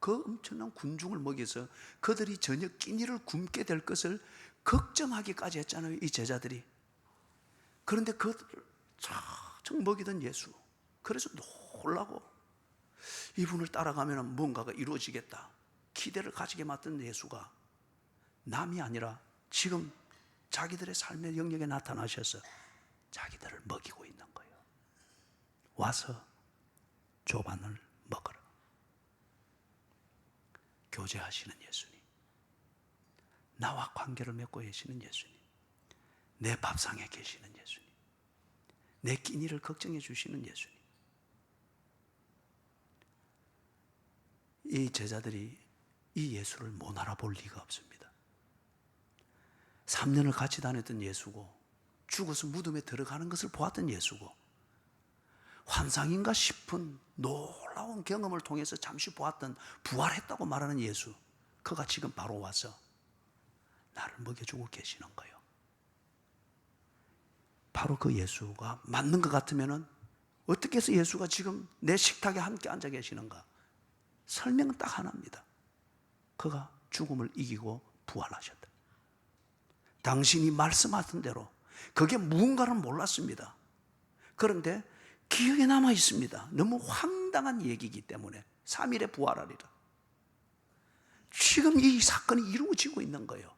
그 엄청난 군중을 먹여서 그들이 저녁 끼니를 굶게 될 것을 걱정하기까지 했잖아요, 이 제자들이. 그런데 그들을 쫙쫙 먹이던 예수, 그래서 놀라고 이분을 따라가면 뭔가가 이루어지겠다 기대를 가지게 만든 예수가 남이 아니라 지금 자기들의 삶의 영역에 나타나셔서 자기들을 먹이고 있는 거예요. 와서 조반을 먹어라. 교제하시는 예수님, 나와 관계를 맺고 계시는 예수님, 내 밥상에 계시는 예수님, 내 끼니를 걱정해 주시는 예수님. 이 제자들이 이 예수를 못 알아볼 리가 없습니다. 3년을 같이 다녔던 예수고, 죽어서 무덤에 들어가는 것을 보았던 예수고, 환상인가 싶은 놀라운 경험을 통해서 잠시 보았던, 부활했다고 말하는 예수, 그가 지금 바로 와서 나를 먹여주고 계시는 거예요. 바로 그 예수가 맞는 것 같으면 어떻게 해서 예수가 지금 내 식탁에 함께 앉아 계시는가? 설명은 딱 하나입니다. 그가 죽음을 이기고 부활하셨다. 당신이 말씀하신 대로 그게 무언가는 몰랐습니다. 그런데 기억에 남아 있습니다. 너무 황당한 얘기이기 때문에 3일에 부활하리라. 지금 이 사건이 이루어지고 있는 거예요.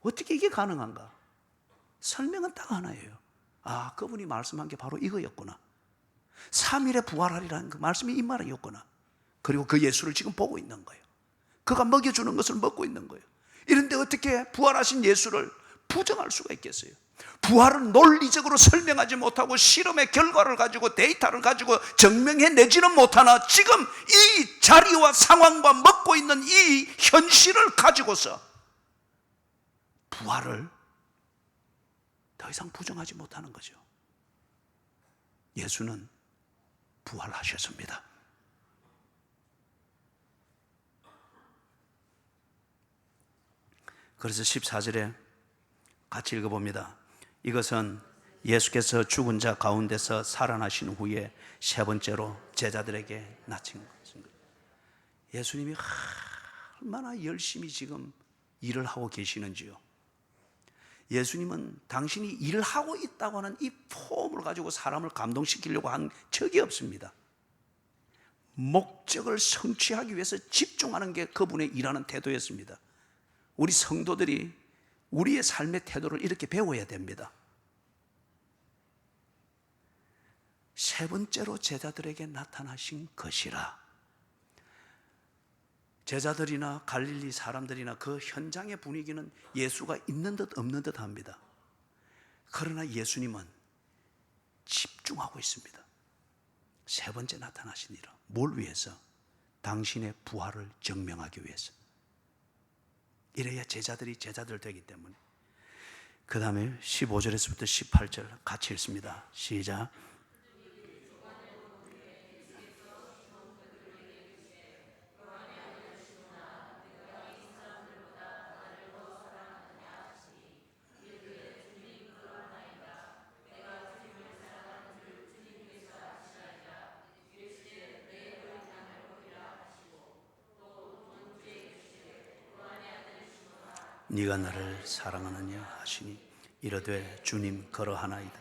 어떻게 이게 가능한가? 설명은 딱 하나예요. 아, 그분이 말씀한 게 바로 이거였구나. 3일에 부활하리라는 그 말씀이 이 말이었구나. 그리고 그 예수를 지금 보고 있는 거예요. 그가 먹여주는 것을 먹고 있는 거예요. 이런데 어떻게 부활하신 예수를 부정할 수가 있겠어요? 부활을 논리적으로 설명하지 못하고 실험의 결과를 가지고 데이터를 가지고 증명해내지는 못하나 지금 이 자리와 상황과 먹고 있는 이 현실을 가지고서 부활을 더 이상 부정하지 못하는 거죠. 예수는 부활하셨습니다. 그래서 14절에 같이 읽어봅니다. 이것은 예수께서 죽은 자 가운데서 살아나신 후에 세 번째로 제자들에게 나타나신 것입니다. 예수님이 얼마나 열심히 지금 일을 하고 계시는지요. 예수님은 당신이 일을 하고 있다고 하는 이 폼을 가지고 사람을 감동시키려고 한 적이 없습니다. 목적을 성취하기 위해서 집중하는 게 그분의 일하는 태도였습니다. 우리 성도들이 우리의 삶의 태도를 이렇게 배워야 됩니다. 세 번째로 제자들에게 나타나신 것이라. 제자들이나 갈릴리 사람들이나 그 현장의 분위기는 예수가 있는 듯 없는 듯 합니다. 그러나 예수님은 집중하고 있습니다. 세 번째 나타나시니라. 뭘 위해서? 당신의 부활을 증명하기 위해서. 이래야 제자들이 제자들 되기 때문에. 그 다음에 15절에서부터 18절 같이 읽습니다. 시작. 네가 나를 사랑하느냐 하시니 이르되 주님 그러하나이다.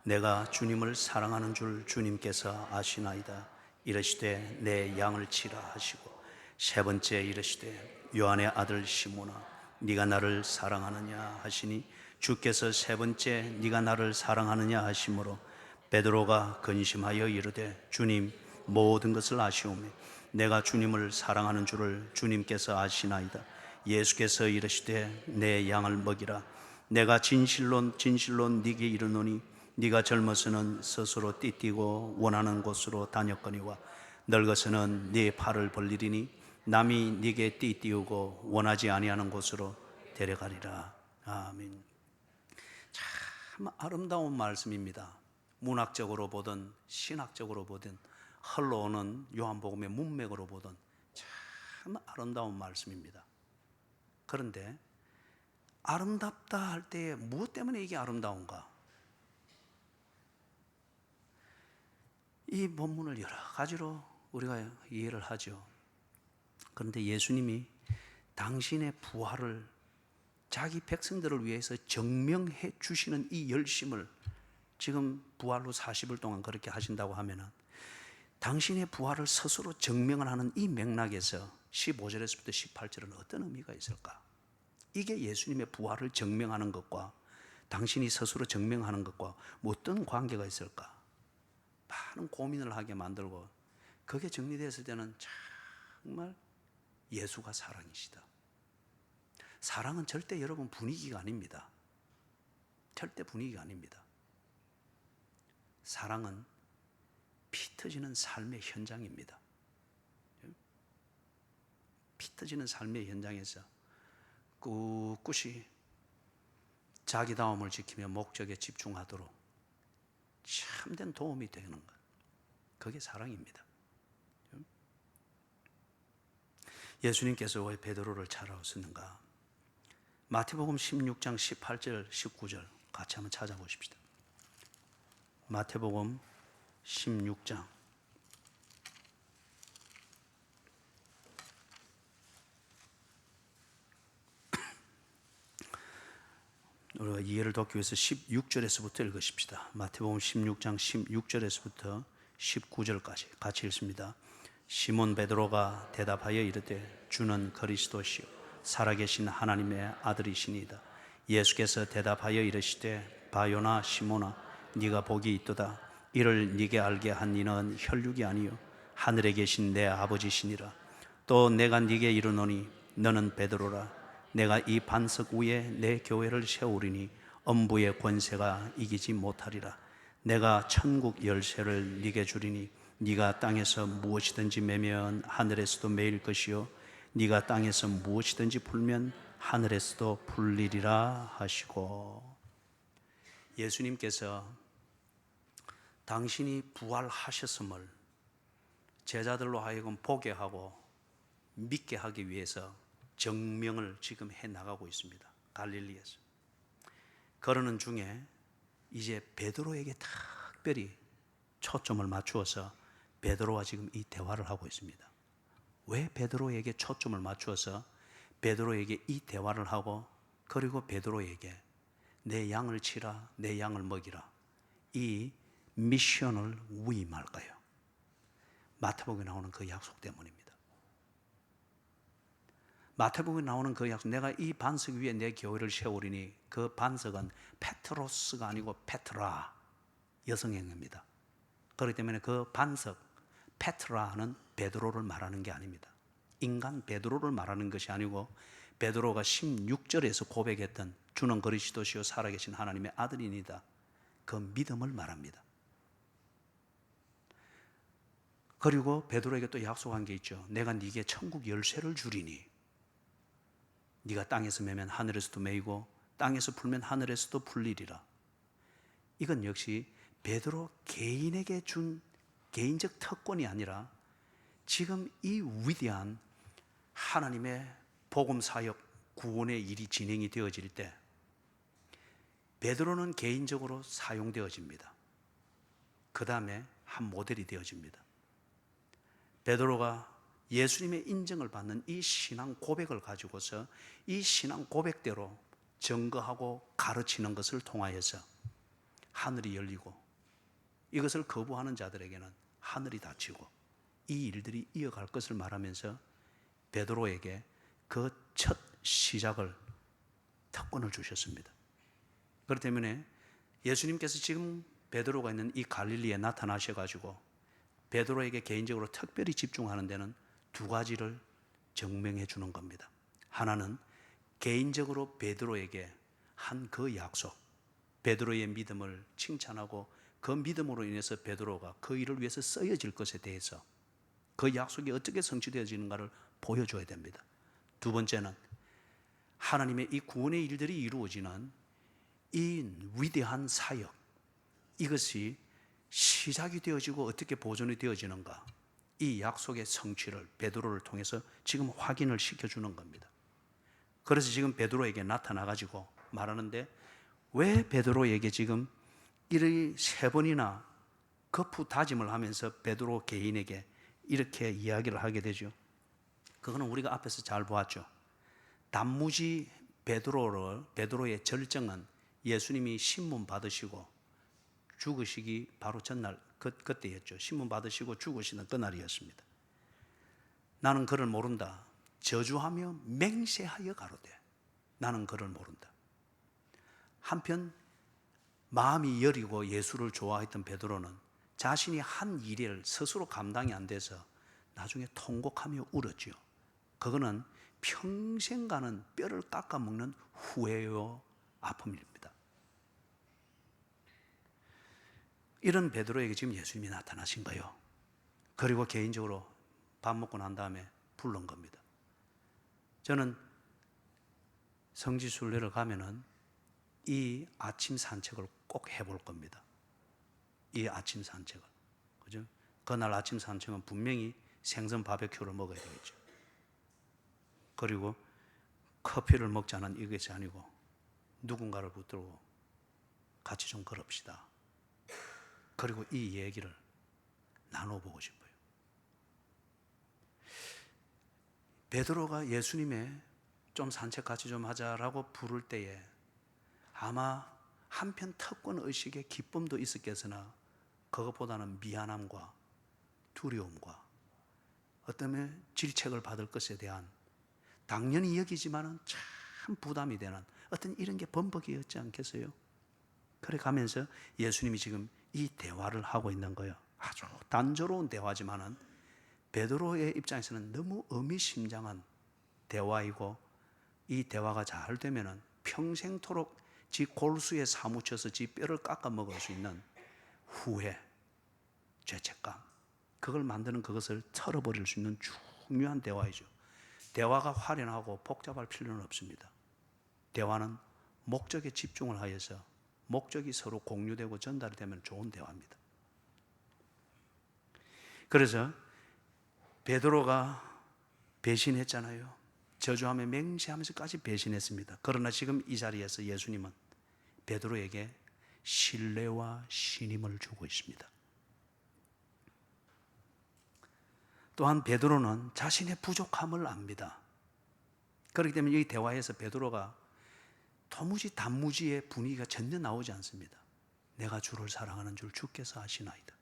내가 주님을 사랑하는 줄 주님께서 아시나이다. 이르시되 내 양을 치라 하시고 세 번째 이르시되 요한의 아들 시몬아 네가 나를 사랑하느냐 하시니 주께서 세 번째 네가 나를 사랑하느냐 하시므로 베드로가 근심하여 이르되 주님 모든 것을 아시오매 내가 주님을 사랑하는 줄을 주님께서 아시나이다. 예수께서 이르시되 내 양을 먹이라. 내가 진실로 진실로 네게 이르노니 네가 젊어서는 스스로 띠뛰고 원하는 곳으로 다녔거니와 늙어서는 네 팔을 벌리리니 남이 네게 띠띠우고 원하지 아니하는 곳으로 데려가리라. 아멘. 참 아름다운 말씀입니다. 문학적으로 보든 신학적으로 보든 흘러오는 요한복음의 문맥으로 보든 참 아름다운 말씀입니다. 그런데 아름답다 할 때에 무엇 때문에 이게 아름다운가? 이 본문을 여러 가지로 우리가 이해를 하죠. 그런데 예수님이 당신의 부활을 자기 백성들을 위해서 증명해 주시는 이 열심을 지금 부활로 40일 동안 그렇게 하신다고 하면은 당신의 부활을 스스로 증명을 하는 이 맥락에서 15절에서부터 18절은 어떤 의미가 있을까? 이게 예수님의 부활을 증명하는 것과 당신이 스스로 증명하는 것과 어떤 관계가 있을까? 많은 고민을 하게 만들고 그게 정리됐을 때는 정말 예수가 사랑이시다. 사랑은 절대 여러분 분위기가 아닙니다. 절대 분위기가 아닙니다. 사랑은 피 터지는 삶의 현장입니다. 피 터지는 삶의 현장에서 꿋꿋이 자기다움을 지키며 목적에 집중하도록 참된 도움이 되는 것. 그게 사랑입니다. 예수님께서 왜 베드로를 찾아오셨는가? 마태복음 16장 18절 19절 같이 한번 찾아보십시다. 마태복음 16장 우리가 이해를 돕기 위해서 16절에서부터 읽으십시다. 마태복음 16장 16절에서부터 19절까지 같이 읽습니다. 시몬 베드로가 대답하여 이르되 주는 그리스도시요 살아계신 하나님의 아들이시니이다. 예수께서 대답하여 이르시되 바요나 시몬아 네가 복이 있도다. 이를 네게 알게 한 이는 혈육이 아니요 하늘에 계신 내 아버지시니라. 또 내가 네게 이르노니 너는 베드로라. 내가 이 반석 위에 내 교회를 세우리니 엄부의 권세가 이기지 못하리라. 내가 천국 열쇠를 네게 주리니 네가 땅에서 무엇이든지 매면 하늘에서도 매일 것이요 네가 땅에서 무엇이든지 풀면 하늘에서도 풀리리라 하시고, 예수님께서 당신이 부활하셨음을 제자들로 하여금 보게 하고 믿게 하기 위해서 증명을 지금 해 나가고 있습니다. 갈릴리에서. 그러는 중에 이제 베드로에게 특별히 초점을 맞추어서 베드로와 지금 이 대화를 하고 있습니다. 왜 베드로에게 초점을 맞추어서 베드로에게 이 대화를 하고 그리고 베드로에게 내 양을 치라, 내 양을 먹이라 이 미션을 위임할까요? 마태복음에 나오는 그 약속 때문입니다. 마태복음에 나오는 그 약속, 내가 이 반석 위에 내 교회를 세우리니 그 반석은 페트로스가 아니고 페트라, 여성행입니다. 그렇기 때문에 그 반석 페트라는 베드로를 말하는 게 아닙니다. 인간 베드로를 말하는 것이 아니고 베드로가 16절에서 고백했던 주는 그리스도시요 살아계신 하나님의 아들이니다. 그 믿음을 말합니다. 그리고 베드로에게 또 약속한 게 있죠. 내가 네게 천국 열쇠를 주리니 네가 땅에서 매면 하늘에서도 매이고 땅에서 풀면 하늘에서도 풀리리라. 이건 역시 베드로 개인에게 준 개인적 특권이 아니라 지금 이 위대한 하나님의 복음 사역 구원의 일이 진행이 되어질 때 베드로는 개인적으로 사용되어집니다. 그 다음에 한 모델이 되어집니다. 베드로가 예수님의 인정을 받는 이 신앙 고백을 가지고서 이 신앙 고백대로 증거하고 가르치는 것을 통하여서 하늘이 열리고 이것을 거부하는 자들에게는 하늘이 닫히고 이 일들이 이어갈 것을 말하면서 베드로에게 그 첫 시작을 특권을 주셨습니다. 그렇기 때문에 예수님께서 지금 베드로가 있는 이 갈릴리에 나타나셔가지고 베드로에게 개인적으로 특별히 집중하는 데는 두 가지를 증명해 주는 겁니다. 하나는 개인적으로 베드로에게 한 그 약속, 베드로의 믿음을 칭찬하고 그 믿음으로 인해서 베드로가 그 일을 위해서 쓰여질 것에 대해서 그 약속이 어떻게 성취되어지는가를 보여줘야 됩니다. 두 번째는 하나님의 이 구원의 일들이 이루어지는 이 위대한 사역, 이것이 시작이 되어지고 어떻게 보존이 되어지는가, 이 약속의 성취를 베드로를 통해서 지금 확인을 시켜주는 겁니다. 그래서 지금 베드로에게 나타나가지고 말하는데, 왜 베드로에게 지금 이를 세 번이나 거푸 다짐을 하면서 베드로 개인에게 이렇게 이야기를 하게 되죠? 그거는 우리가 앞에서 잘 보았죠. 단무지 베드로의 절정은 예수님이 신문 받으시고 죽으시기 바로 전날 그때였죠. 신문 받으시고 죽으시는 그날이었습니다. 나는 그를 모른다. 저주하며 맹세하여 가로되 나는 그를 모른다. 한편 마음이 여리고 예수를 좋아했던 베드로는 자신이 한 일을 스스로 감당이 안 돼서 나중에 통곡하며 울었죠. 그거는 평생 가는 뼈를 깎아먹는 후회요 아픔입니다. 이런 베드로에게 지금 예수님이 나타나신 거예요. 그리고 개인적으로 밥 먹고 난 다음에 부른 겁니다. 저는 성지순례를 가면은 이 아침 산책을 꼭 해볼 겁니다. 이 아침 산책을. 그죠? 그날 아침 산책은 분명히 생선 바베큐를 먹어야 되겠죠. 그리고 커피를 먹자는 이것이 아니고 누군가를 붙들고 같이 좀 걸읍시다. 그리고 이 얘기를 나눠보고 싶어요. 베드로가 예수님의 좀 산책 같이 좀 하자라고 부를 때에 아마 한편 특권의식의 기쁨도 있었겠으나 그것보다는 미안함과 두려움과 어쩌면 질책을 받을 것에 대한 당연히 여기지만은 참 부담이 되는 어떤 이런 게 범벅이었지 않겠어요? 그래 가면서 예수님이 지금 이 대화를 하고 있는 거예요. 아주 단조로운 대화지만은 베드로의 입장에서는 너무 의미심장한 대화이고 이 대화가 잘 되면은 평생토록 지 골수에 사무쳐서 지 뼈를 깎아 먹을 수 있는 후회, 죄책감, 그걸 만드는 그것을 털어버릴 수 있는 중요한 대화이죠. 대화가 화려하고 복잡할 필요는 없습니다. 대화는 목적에 집중을 하여서 목적이 서로 공유되고 전달이 되면 좋은 대화입니다. 그래서 베드로가 배신했잖아요. 저주하며 맹세하면서까지 배신했습니다. 그러나 지금 이 자리에서 예수님은 베드로에게 신뢰와 신임을 주고 있습니다. 또한 베드로는 자신의 부족함을 압니다. 그렇기 때문에 이 대화에서 베드로가 도무지 단무지의 분위기가 전혀 나오지 않습니다. 내가 주를 사랑하는 줄 주께서 아시나이다.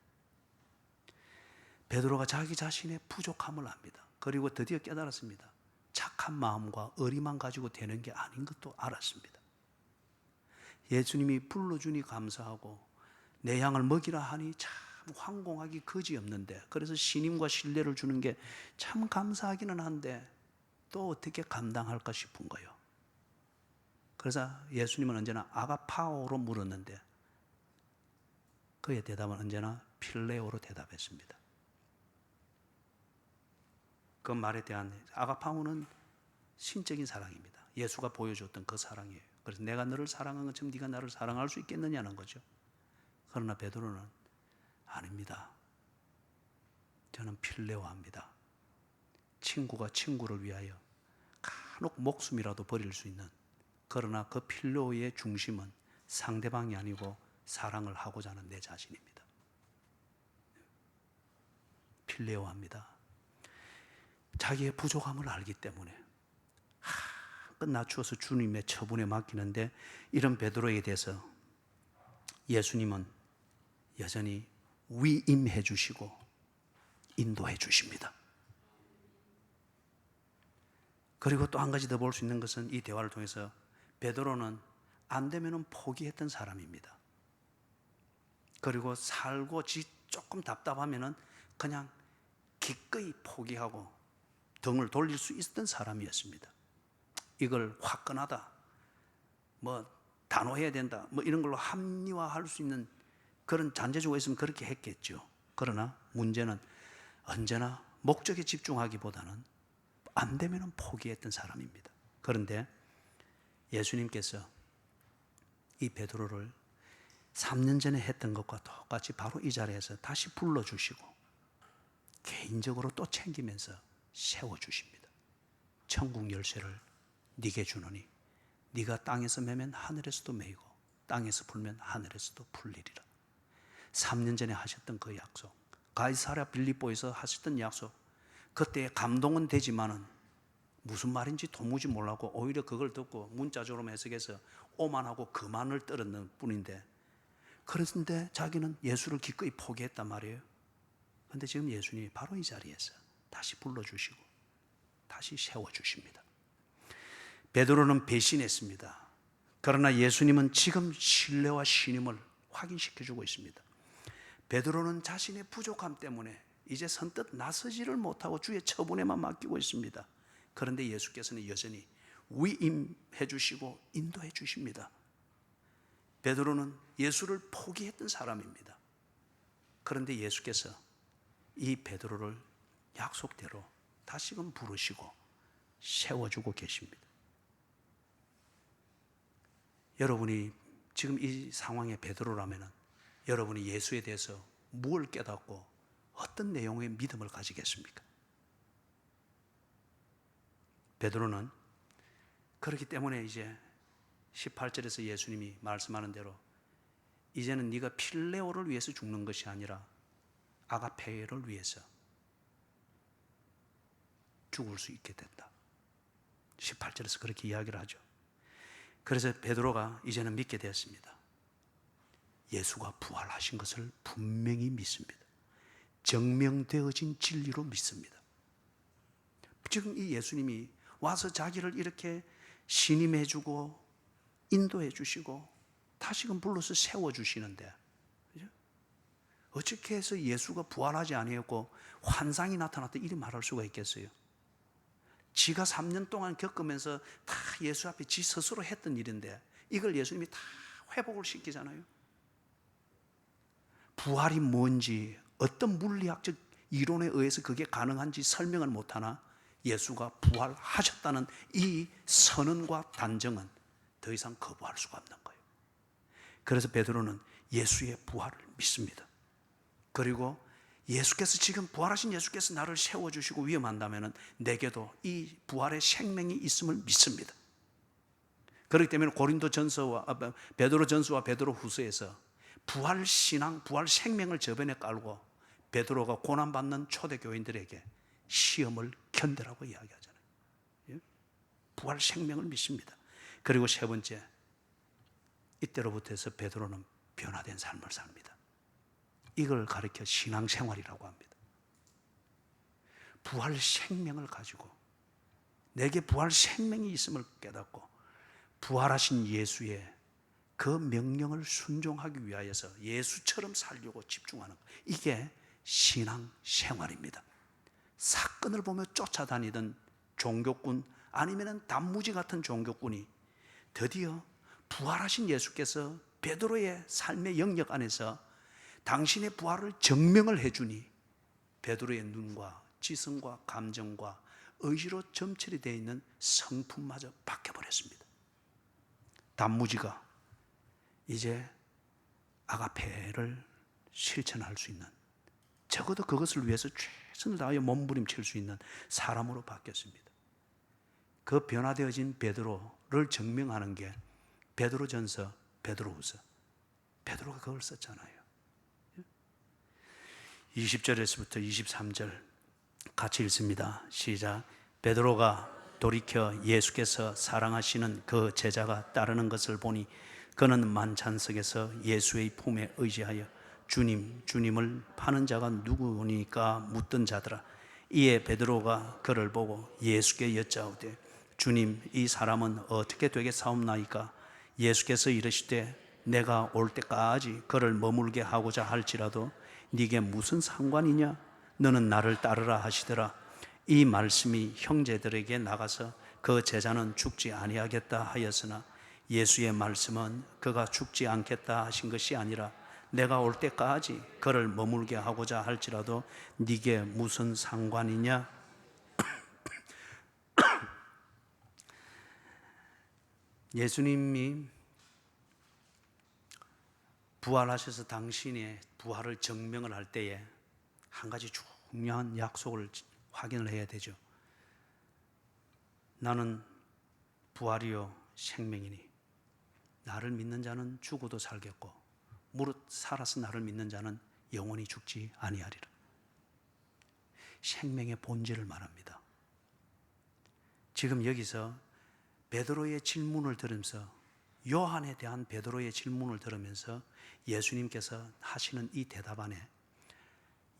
베드로가 자기 자신의 부족함을 압니다. 그리고 드디어 깨달았습니다. 착한 마음과 의리만 가지고 되는 게 아닌 것도 알았습니다. 예수님이 불러주니 감사하고 내 양을 먹이라 하니 참 황공하기 그지없는데, 그래서 신임과 신뢰를 주는 게 참 감사하기는 한데 또 어떻게 감당할까 싶은 거예요. 그래서 예수님은 언제나 아가파오로 물었는데 그의 대답은 언제나 필레오로 대답했습니다. 그 말에 대한 아가파오는 신적인 사랑입니다. 예수가 보여줬던 그 사랑이에요. 그래서 내가 너를 사랑한 것처럼 네가 나를 사랑할 수 있겠느냐는 거죠. 그러나 베드로는 아닙니다. 저는 필레오합니다. 친구가 친구를 위하여 간혹 목숨이라도 버릴 수 있는, 그러나 그 필레오의 중심은 상대방이 아니고 사랑을 하고자 하는 내 자신입니다. 필레오합니다. 자기의 부족함을 알기 때문에 낮추어서 주님의 처분에 맡기는데, 이런 베드로에 대해서 예수님은 여전히 위임해 주시고 인도해 주십니다. 그리고 또 한 가지 더 볼 수 있는 것은, 이 대화를 통해서 베드로는 안 되면은 포기했던 사람입니다. 그리고 살고 조금 답답하면은 그냥 기꺼이 포기하고 등을 돌릴 수 있었던 사람이었습니다. 이걸 화끈하다, 단호해야 된다, 이런 걸로 합리화할 수 있는 그런 잔재주가 있으면 그렇게 했겠죠. 그러나 문제는 언제나 목적에 집중하기보다는 안 되면 포기했던 사람입니다. 그런데 예수님께서 이 베드로를 3년 전에 했던 것과 똑같이 바로 이 자리에서 다시 불러주시고 개인적으로 또 챙기면서 세워주십니다. 천국 열쇠를 네게 주노니 네가 땅에서 매면 하늘에서도 매이고 땅에서 풀면 하늘에서도 풀리리라. 3년 전에 하셨던 그 약속, 가이사랴 빌립보에서 하셨던 약속, 그때 감동은 되지만은 무슨 말인지 도무지 몰랐고 오히려 그걸 듣고 문자적으로 해석해서 오만하고 그만을 떨었는 뿐인데, 그런데 자기는 예수를 기꺼이 포기했단 말이에요. 그런데 지금 예수님이 바로 이 자리에서 다시 불러주시고 다시 세워주십니다. 베드로는 배신했습니다. 그러나 예수님은 지금 신뢰와 신임을 확인시켜주고 있습니다. 베드로는 자신의 부족함 때문에 이제 선뜻 나서지를 못하고 주의 처분에만 맡기고 있습니다. 그런데 예수께서는 여전히 위임해 주시고 인도해 주십니다. 베드로는 예수를 포기했던 사람입니다. 그런데 예수께서 이 베드로를 약속대로 다시금 부르시고 세워주고 계십니다. 여러분이 지금 이 상황의 베드로라면 여러분이 예수에 대해서 무엇을 깨닫고 어떤 내용의 믿음을 가지겠습니까? 베드로는 그렇기 때문에 이제 18절에서 예수님이 말씀하는 대로 이제는 네가 필레오를 위해서 죽는 것이 아니라 아가페를 위해서 죽을 수 있게 됐다. 18절에서 그렇게 이야기를 하죠. 그래서 베드로가 이제는 믿게 되었습니다. 예수가 부활하신 것을 분명히 믿습니다. 증명되어진 진리로 믿습니다. 지금 이 예수님이 와서 자기를 이렇게 신임해 주고 인도해 주시고 다시금 불러서 세워 주시는데, 어떻게 해서 예수가 부활하지 아니었고 환상이 나타났다 이리 말할 수가 있겠어요? 지가 3년 동안 겪으면서 다 예수 앞에 지 스스로 했던 일인데 이걸 예수님이 다 회복을 시키잖아요. 부활이 뭔지, 어떤 물리학적 이론에 의해서 그게 가능한지 설명을 못하나 예수가 부활하셨다는 이 선언과 단정은 더 이상 거부할 수가 없는 거예요. 그래서 베드로는 예수의 부활을 믿습니다. 그리고 예수께서 지금 부활하신 예수께서 나를 세워주시고 위험한다면 내게도 이 부활의 생명이 있음을 믿습니다. 그렇기 때문에 베드로 전서와 베드로 후서에서 부활 신앙, 부활 생명을 저변에 깔고 베드로가 고난받는 초대교인들에게 시험을 견뎌라고 이야기하잖아요. 부활 생명을 믿습니다. 그리고 세 번째, 이때로부터 해서 베드로는 변화된 삶을 삽니다. 이걸 가리켜 신앙생활이라고 합니다. 부활 생명을 가지고 내게 부활 생명이 있음을 깨닫고 부활하신 예수의 그 명령을 순종하기 위하여서 예수처럼 살려고 집중하는 것, 이게 신앙생활입니다. 사건을 보며 쫓아다니던 종교꾼 아니면 단무지 같은 종교꾼이 드디어 부활하신 예수께서 베드로의 삶의 영역 안에서 당신의 부활을 증명을 해주니 베드로의 눈과 지성과 감정과 의지로 점철이 되어 있는 성품마저 바뀌어버렸습니다. 단무지가 이제 아가페를 실천할 수 있는, 적어도 그것을 위해서 최선을 다하여 몸부림칠 수 있는 사람으로 바뀌었습니다. 그 변화되어진 베드로를 증명하는 게 베드로전서, 베드로후서. 베드로가 그걸 썼잖아요. 20절에서부터 23절 같이 읽습니다. 시작. 베드로가 돌이켜 예수께서 사랑하시는 그 제자가 따르는 것을 보니 그는 만찬석에서 예수의 품에 의지하여 주님을 파는 자가 누구니까 묻던 자더라. 이에 베드로가 그를 보고 예수께 여짜오되 주님, 이 사람은 어떻게 되겠사옵나이까? 예수께서 이르시되 내가 올 때까지 그를 머물게 하고자 할지라도 네게 무슨 상관이냐? 너는 나를 따르라 하시더라. 이 말씀이 형제들에게 나가서 그 제자는 죽지 아니하겠다 하였으나 예수의 말씀은 그가 죽지 않겠다 하신 것이 아니라 내가 올 때까지 그를 머물게 하고자 할지라도 네게 무슨 상관이냐? 예수님이 부활하셔서 당신의 부활을 증명을 할 때에 한 가지 중요한 약속을 확인을 해야 되죠. 나는 부활이요 생명이니 나를 믿는 자는 죽어도 살겠고 무릇 살아서 나를 믿는 자는 영원히 죽지 아니하리라. 생명의 본질을 말합니다. 지금 여기서 베드로의 질문을 들으면서, 요한에 대한 베드로의 질문을 들으면서 예수님께서 하시는 이 대답 안에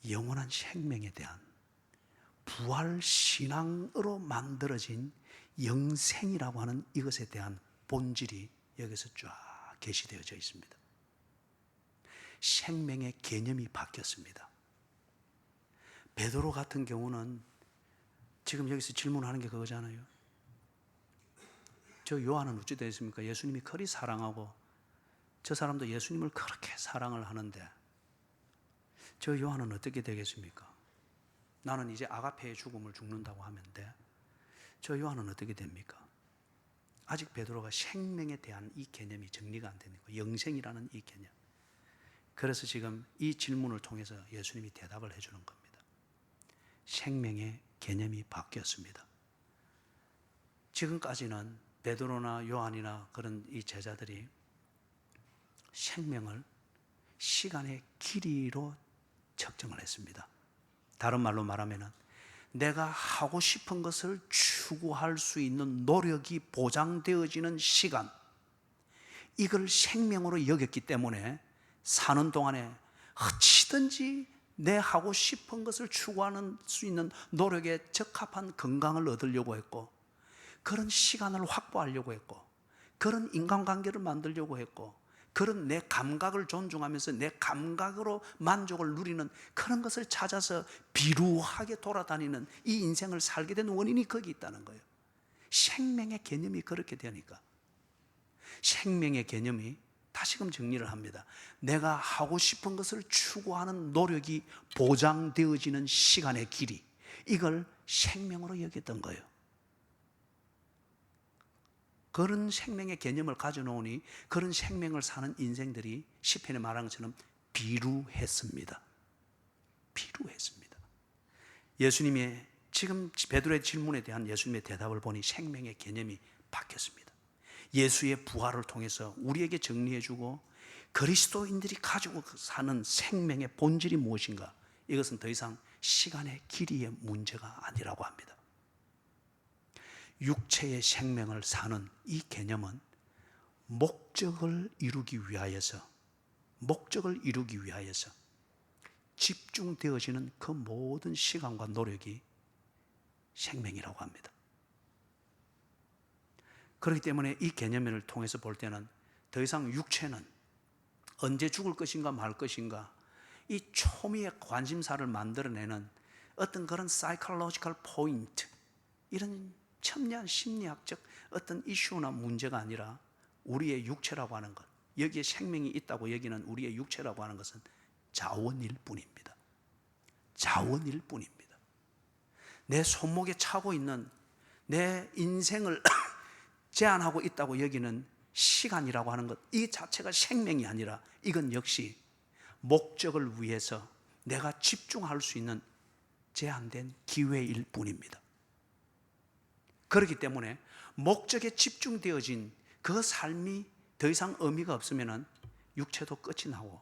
영원한 생명에 대한 부활 신앙으로 만들어진 영생이라고 하는 이것에 대한 본질이 여기서 쫙 게시되어져 있습니다. 생명의 개념이 바뀌었습니다. 베드로 같은 경우는 지금 여기서 질문하는 게 그거잖아요. 저 요한은 어찌 되었습니까? 예수님이 그리 사랑하고 저 사람도 예수님을 그렇게 사랑을 하는데 저 요한은 어떻게 되겠습니까? 나는 이제 아가페의 죽음을 죽는다고 하면 돼. 저 요한은 어떻게 됩니까? 아직 베드로가 생명에 대한 이 개념이 정리가 안 되는 거예요. 영생이라는 이 개념. 그래서 지금 이 질문을 통해서 예수님이 대답을 해주는 겁니다. 생명의 개념이 바뀌었습니다. 지금까지는 베드로나 요한이나 그런 이 제자들이 생명을 시간의 길이로 측정을 했습니다. 다른 말로 말하면 내가 하고 싶은 것을 추구할 수 있는 노력이 보장되어지는 시간, 이걸 생명으로 여겼기 때문에 사는 동안에 어찌든지 내 하고 싶은 것을 추구하는 수 있는 노력에 적합한 건강을 얻으려고 했고, 그런 시간을 확보하려고 했고, 그런 인간관계를 만들려고 했고, 그런 내 감각을 존중하면서 내 감각으로 만족을 누리는 그런 것을 찾아서 비루하게 돌아다니는 이 인생을 살게 된 원인이 거기 있다는 거예요. 생명의 개념이 그렇게 되니까. 생명의 개념이 다시금 정리를 합니다. 내가 하고 싶은 것을 추구하는 노력이 보장되어지는 시간의 길이, 이걸 생명으로 여겼던 거예요. 그런 생명의 개념을 가져놓으니 그런 생명을 사는 인생들이 시편에 말한 것처럼 비루했습니다. 비루했습니다. 예수님의 지금 베드로의 질문에 대한 예수님의 대답을 보니 생명의 개념이 바뀌었습니다. 예수의 부활을 통해서 우리에게 정리해주고 그리스도인들이 가지고 사는 생명의 본질이 무엇인가, 이것은 더 이상 시간의 길이의 문제가 아니라고 합니다. 육체의 생명을 사는 이 개념은 목적을 이루기 위하여서 집중되어지는 그 모든 시간과 노력이 생명이라고 합니다. 그렇기 때문에 이 개념을 통해서 볼 때는 더 이상 육체는 언제 죽을 것인가 말 것인가, 이 초미의 관심사를 만들어내는 어떤 그런 사이콜로지컬 포인트, 이런 첨예한 심리학적 어떤 이슈나 문제가 아니라 우리의 육체라고 하는 것, 여기에 생명이 있다고 여기는 우리의 육체라고 하는 것은 자원일 뿐입니다. 자원일 뿐입니다. 내 손목에 차고 있는 내 인생을 제한하고 있다고 여기는 시간이라고 하는 것, 이 자체가 생명이 아니라 이건 역시 목적을 위해서 내가 집중할 수 있는 제한된 기회일 뿐입니다. 그렇기 때문에 목적에 집중되어진 그 삶이 더 이상 의미가 없으면 육체도 끝이 나고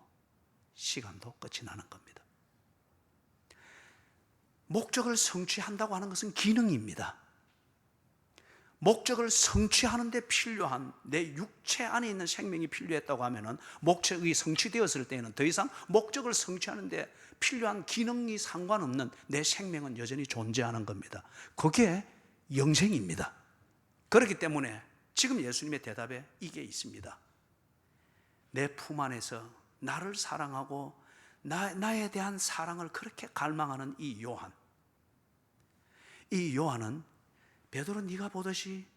시간도 끝이 나는 겁니다. 목적을 성취한다고 하는 것은 기능입니다. 목적을 성취하는 데 필요한 내 육체 안에 있는 생명이 필요했다고 하면 목적이 성취되었을 때는 더 이상 목적을 성취하는 데 필요한 기능이 상관없는 내 생명은 여전히 존재하는 겁니다. 그게 영생입니다. 그렇기 때문에 지금 예수님의 대답에 이게 있습니다. 내 품 안에서 나를 사랑하고 나에 대한 사랑을 그렇게 갈망하는 이 요한은 베드로 네가 보듯이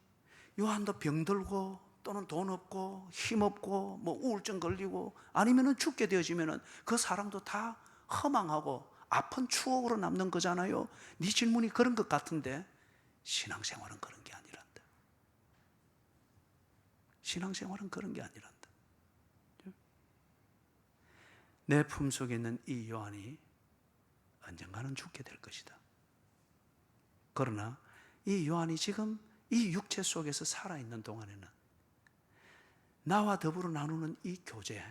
요한도 병들고 또는 돈 없고 힘 없고 뭐 우울증 걸리고 아니면은 죽게 되어지면은 그 사랑도 다 허망하고 아픈 추억으로 남는 거잖아요. 네 질문이 그런 것 같은데 신앙생활은 그런 게 아니란다. 신앙생활은 그런 게 아니란다. 내 품속에 있는 이 요한이 언젠가는 죽게 될 것이다. 그러나 이 요한이 지금 이 육체 속에서 살아있는 동안에는 나와 더불어 나누는 이 교제,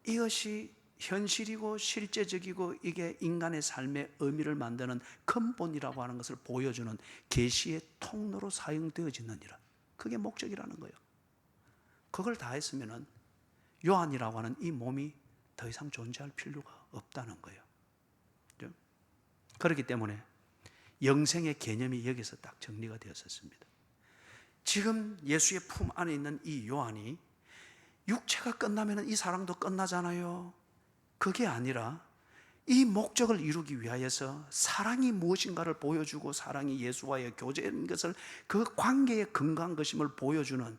이것이 현실이고 실제적이고 이게 인간의 삶의 의미를 만드는 근본이라고 하는 것을 보여주는 계시의 통로로 사용되어지느니라. 그게 목적이라는 거예요. 그걸 다 했으면 요한이라고 하는 이 몸이 더 이상 존재할 필요가 없다는 거예요. 그렇기 때문에 영생의 개념이 여기서 딱 정리가 되었었습니다. 지금 예수의 품 안에 있는 이 요한이 육체가 끝나면 이 사랑도 끝나잖아요. 그게 아니라 이 목적을 이루기 위하여서 사랑이 무엇인가를 보여주고 사랑이 예수와의 교제인 것을 그 관계의 근간 것임을 보여주는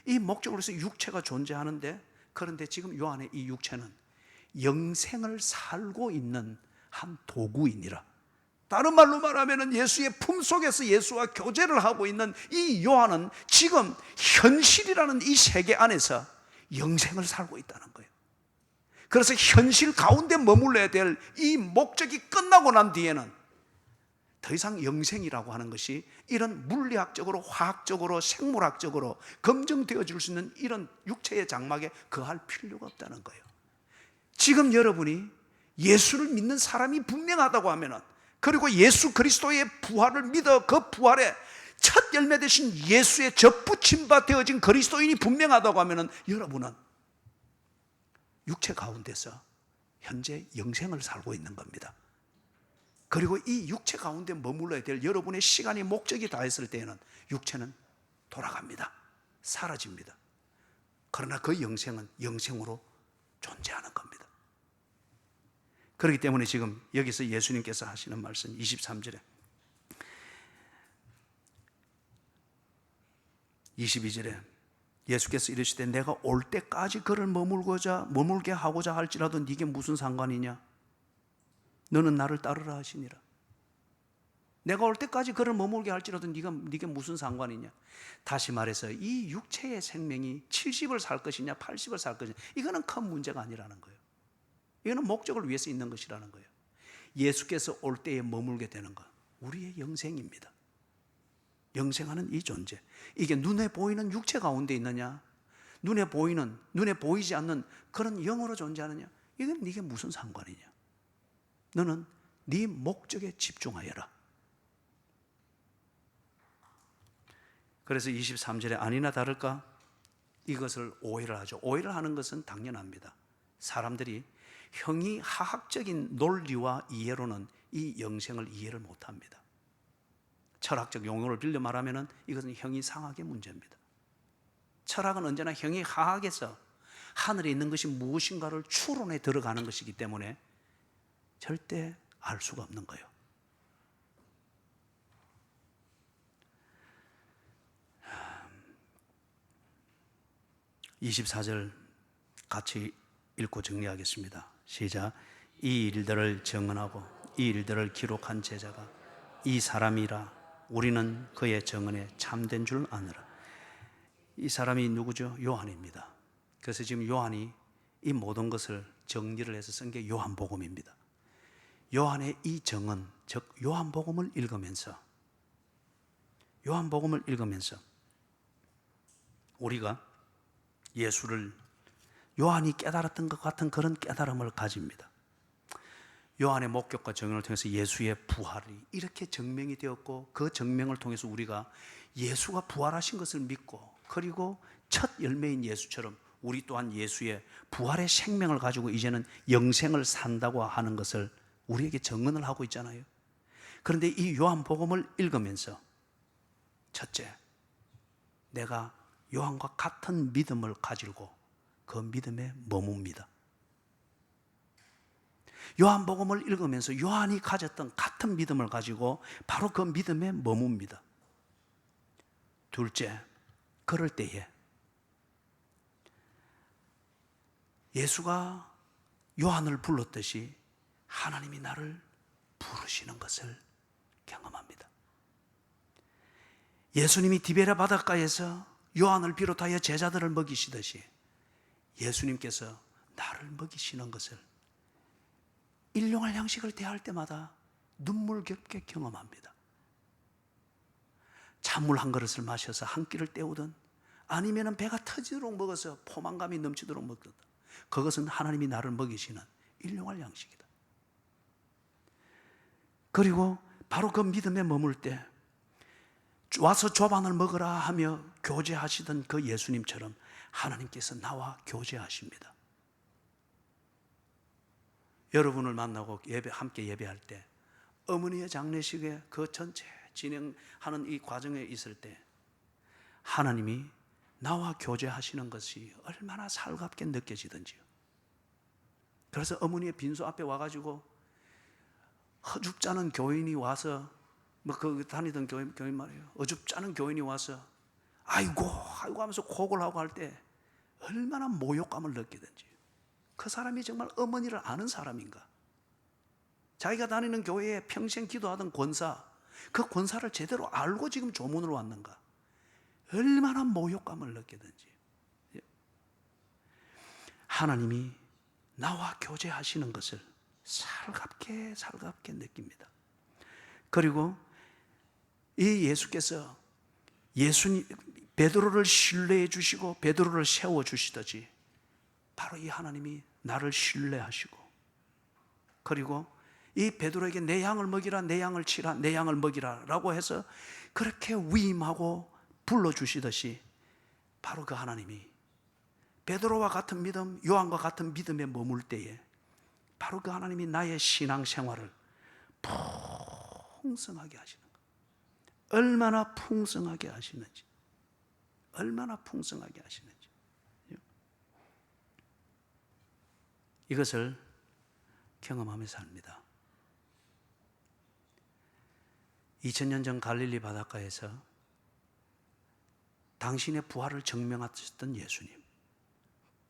이 목적으로 해서 육체가 존재하는데, 그런데 지금 요한의 이 육체는 영생을 살고 있는 한 도구이니라. 다른 말로 말하면 예수의 품속에서 예수와 교제를 하고 있는 이 요한은 지금 현실이라는 이 세계 안에서 영생을 살고 있다는 거예요. 그래서 현실 가운데 머물러야 될 이 목적이 끝나고 난 뒤에는 더 이상 영생이라고 하는 것이 이런 물리학적으로 화학적으로 생물학적으로 검증되어 줄 수 있는 이런 육체의 장막에 거할 필요가 없다는 거예요. 지금 여러분이 예수를 믿는 사람이 분명하다고 하면은, 그리고 예수 그리스도의 부활을 믿어 그 부활의 첫 열매 되신 예수의 접붙임 바 되어진 그리스도인이 분명하다고 하면은 여러분은 육체 가운데서 현재 영생을 살고 있는 겁니다. 그리고 이 육체 가운데 머물러야 될 여러분의 시간이 목적이 다 했을 때에는 육체는 돌아갑니다. 사라집니다. 그러나 그 영생은 영생으로 존재하는 겁니다. 그렇기 때문에 지금 여기서 예수님께서 하시는 말씀 23절에 22절에 예수께서 이르시되 내가 올 때까지 그를 머물게 하고자 할지라도 네게 무슨 상관이냐? 너는 나를 따르라 하시니라. 내가 올 때까지 그를 머물게 할지라도 네게 무슨 상관이냐? 다시 말해서 이 육체의 생명이 70을 살 것이냐 80을 살 것이냐, 이거는 큰 문제가 아니라는 거예요. 이거는 목적을 위해서 있는 것이라는 거예요. 예수께서 올 때에 머물게 되는 것, 우리의 영생입니다. 영생하는 이 존재, 이게 눈에 보이는 육체 가운데 있느냐, 눈에 보이지 않는 그런 영으로 존재하느냐, 이건 네게 무슨 상관이냐? 너는 네 목적에 집중하여라. 그래서 23절에 아니나 다를까 이것을 오해를 하죠. 오해를 하는 것은 당연합니다. 사람들이 형이 하학적인 논리와 이해로는 이 영생을 이해를 못합니다. 철학적 용어를 빌려 말하면 이것은 형이 상학의 문제입니다. 철학은 언제나 형이 하학에서 하늘에 있는 것이 무엇인가를 추론해 들어가는 것이기 때문에 절대 알 수가 없는 거예요. (24절) 같이 읽고 정리하겠습니다. 시작. 이 일들을 증언하고 이 일들을 기록한 제자가 이 사람이라 우리는 그의 증언에 참된 줄 아느라. 이 사람이 누구죠? 요한입니다. 그래서 지금 요한이 이 모든 것을 정리를 해서 쓴 게 요한복음입니다. 요한의 이 정은, 즉 요한복음을 읽으면서 우리가 예수를 요한이 깨달았던 것 같은 그런 깨달음을 가집니다. 요한의 목격과 증언을 통해서 예수의 부활이 이렇게 증명이 되었고, 그 증명을 통해서 우리가 예수가 부활하신 것을 믿고, 그리고 첫 열매인 예수처럼 우리 또한 예수의 부활의 생명을 가지고 이제는 영생을 산다고 하는 것을 우리에게 증언을 하고 있잖아요. 그런데 이 요한복음을 읽으면서 첫째, 내가 요한과 같은 믿음을 가지고 그 믿음에 머뭅니다. 요한복음을 읽으면서 요한이 가졌던 같은 믿음을 가지고 바로 그 믿음에 머뭅니다. 둘째, 그럴 때에 예수가 요한을 불렀듯이 하나님이 나를 부르시는 것을 경험합니다. 예수님이 디베랴 바닷가에서 요한을 비롯하여 제자들을 먹이시듯이 예수님께서 나를 먹이시는 것을 일용할 양식을 대할 때마다 눈물겹게 경험합니다. 찬물 한 그릇을 마셔서 한 끼를 때우든 아니면 배가 터지도록 먹어서 포만감이 넘치도록 먹든 그것은 하나님이 나를 먹이시는 일용할 양식이다. 그리고 바로 그 믿음에 머물 때 와서 조반을 먹으라 하며 교제하시던 그 예수님처럼 하나님께서 나와 교제하십니다. 여러분을 만나고 함께 예배할 때 어머니의 장례식에 그 전체 진행하는 이 과정에 있을 때 하나님이 나와 교제하시는 것이 얼마나 살갑게 느껴지던지요. 그래서 어머니의 빈소 앞에 와가지고 허줍잖은 교인이 와서 그 다니던 교인 말이에요. 어줍잖은 교인이 와서 아이고 하면서 곡을 하고 할 때 얼마나 모욕감을 느끼던지. 그 사람이 정말 어머니를 아는 사람인가? 자기가 다니는 교회에 평생 기도하던 권사, 그 권사를 제대로 알고 지금 조문으로 왔는가? 얼마나 모욕감을 느끼던지. 하나님이 나와 교제하시는 것을 살갑게 느낍니다. 그리고 이 예수께서 베드로를 신뢰해 주시고 베드로를 세워 주시듯이 바로 이 하나님이 나를 신뢰하시고, 그리고 이 베드로에게 내 양을 먹이라, 내 양을 치라, 내 양을 먹이라 라고 해서 그렇게 위임하고 불러주시듯이 바로 그 하나님이 베드로와 같은 믿음, 요한과 같은 믿음에 머물 때에 바로 그 하나님이 나의 신앙생활을 풍성하게 하시는 것. 얼마나 풍성하게 하시는지, 얼마나 풍성하게 하시는지. 이것을 경험하며 삽니다. 2000년 전 갈릴리 바닷가에서 당신의 부활을 증명하셨던 예수님,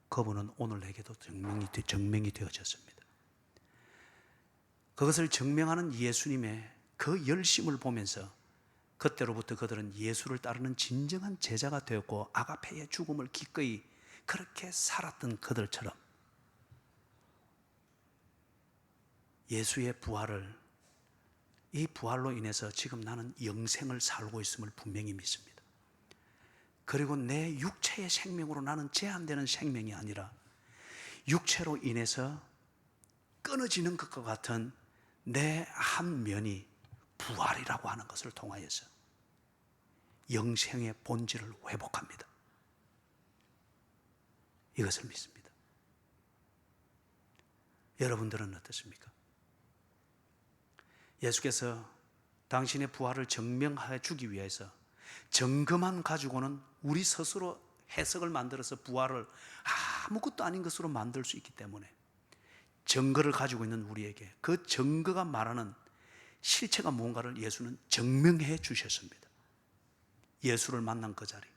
그분은 오늘 내게도 증명이 되어졌습니다. 그것을 증명하는 예수님의 그 열심을 보면서 그때로부터 그들은 예수를 따르는 진정한 제자가 되었고, 아가페의 죽음을 기꺼이 그렇게 살았던 그들처럼 예수의 부활을, 이 부활로 인해서 지금 나는 영생을 살고 있음을 분명히 믿습니다. 그리고 내 육체의 생명으로 나는 제한되는 생명이 아니라 육체로 인해서 끊어지는 것과 같은 내 한 면이 부활이라고 하는 것을 통하여서 영생의 본질을 회복합니다. 이것을 믿습니다. 여러분들은 어떻습니까? 예수께서 당신의 부활을 증명해 주기 위해서 증거만 가지고는 우리 스스로 해석을 만들어서 부활을 아무것도 아닌 것으로 만들 수 있기 때문에 증거를 가지고 있는 우리에게 그 증거가 말하는 실체가 뭔가를 예수는 증명해 주셨습니다. 예수를 만난 그 자리,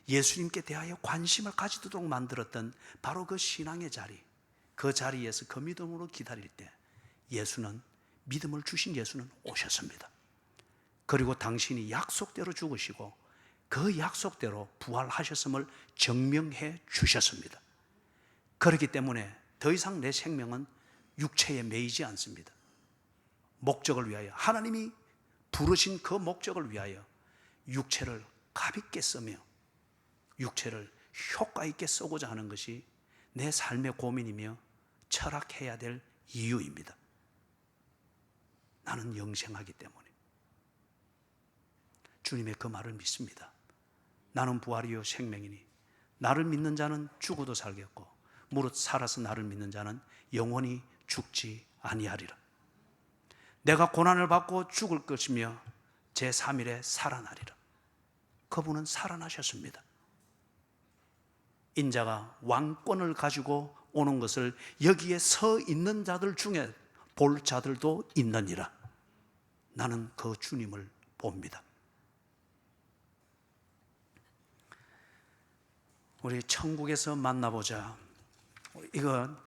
예수님께 대하여 관심을 가지도록 만들었던 바로 그 신앙의 자리, 그 자리에서 그 믿음으로 기다릴 때 예수는, 믿음을 주신 예수는 오셨습니다. 그리고 당신이 약속대로 죽으시고 그 약속대로 부활하셨음을 증명해 주셨습니다. 그렇기 때문에 더 이상 내 생명은 육체에 매이지 않습니다. 목적을 위하여, 하나님이 부르신 그 목적을 위하여 육체를 가볍게 쓰며 육체를 효과 있게 쓰고자 하는 것이 내 삶의 고민이며 철학해야 될 이유입니다. 나는 영생하기 때문에. 주님의 그 말을 믿습니다. 나는 부활이요 생명이니 나를 믿는 자는 죽어도 살겠고 무릇 살아서 나를 믿는 자는 영원히 죽지 아니하리라. 내가 고난을 받고 죽을 것이며 제3일에 살아나리라. 그분은 살아나셨습니다. 인자가 왕권을 가지고 오는 것을 여기에 서 있는 자들 중에 볼 자들도 있느니라. 나는 그 주님을 봅니다. 우리 천국에서 만나보자. 이건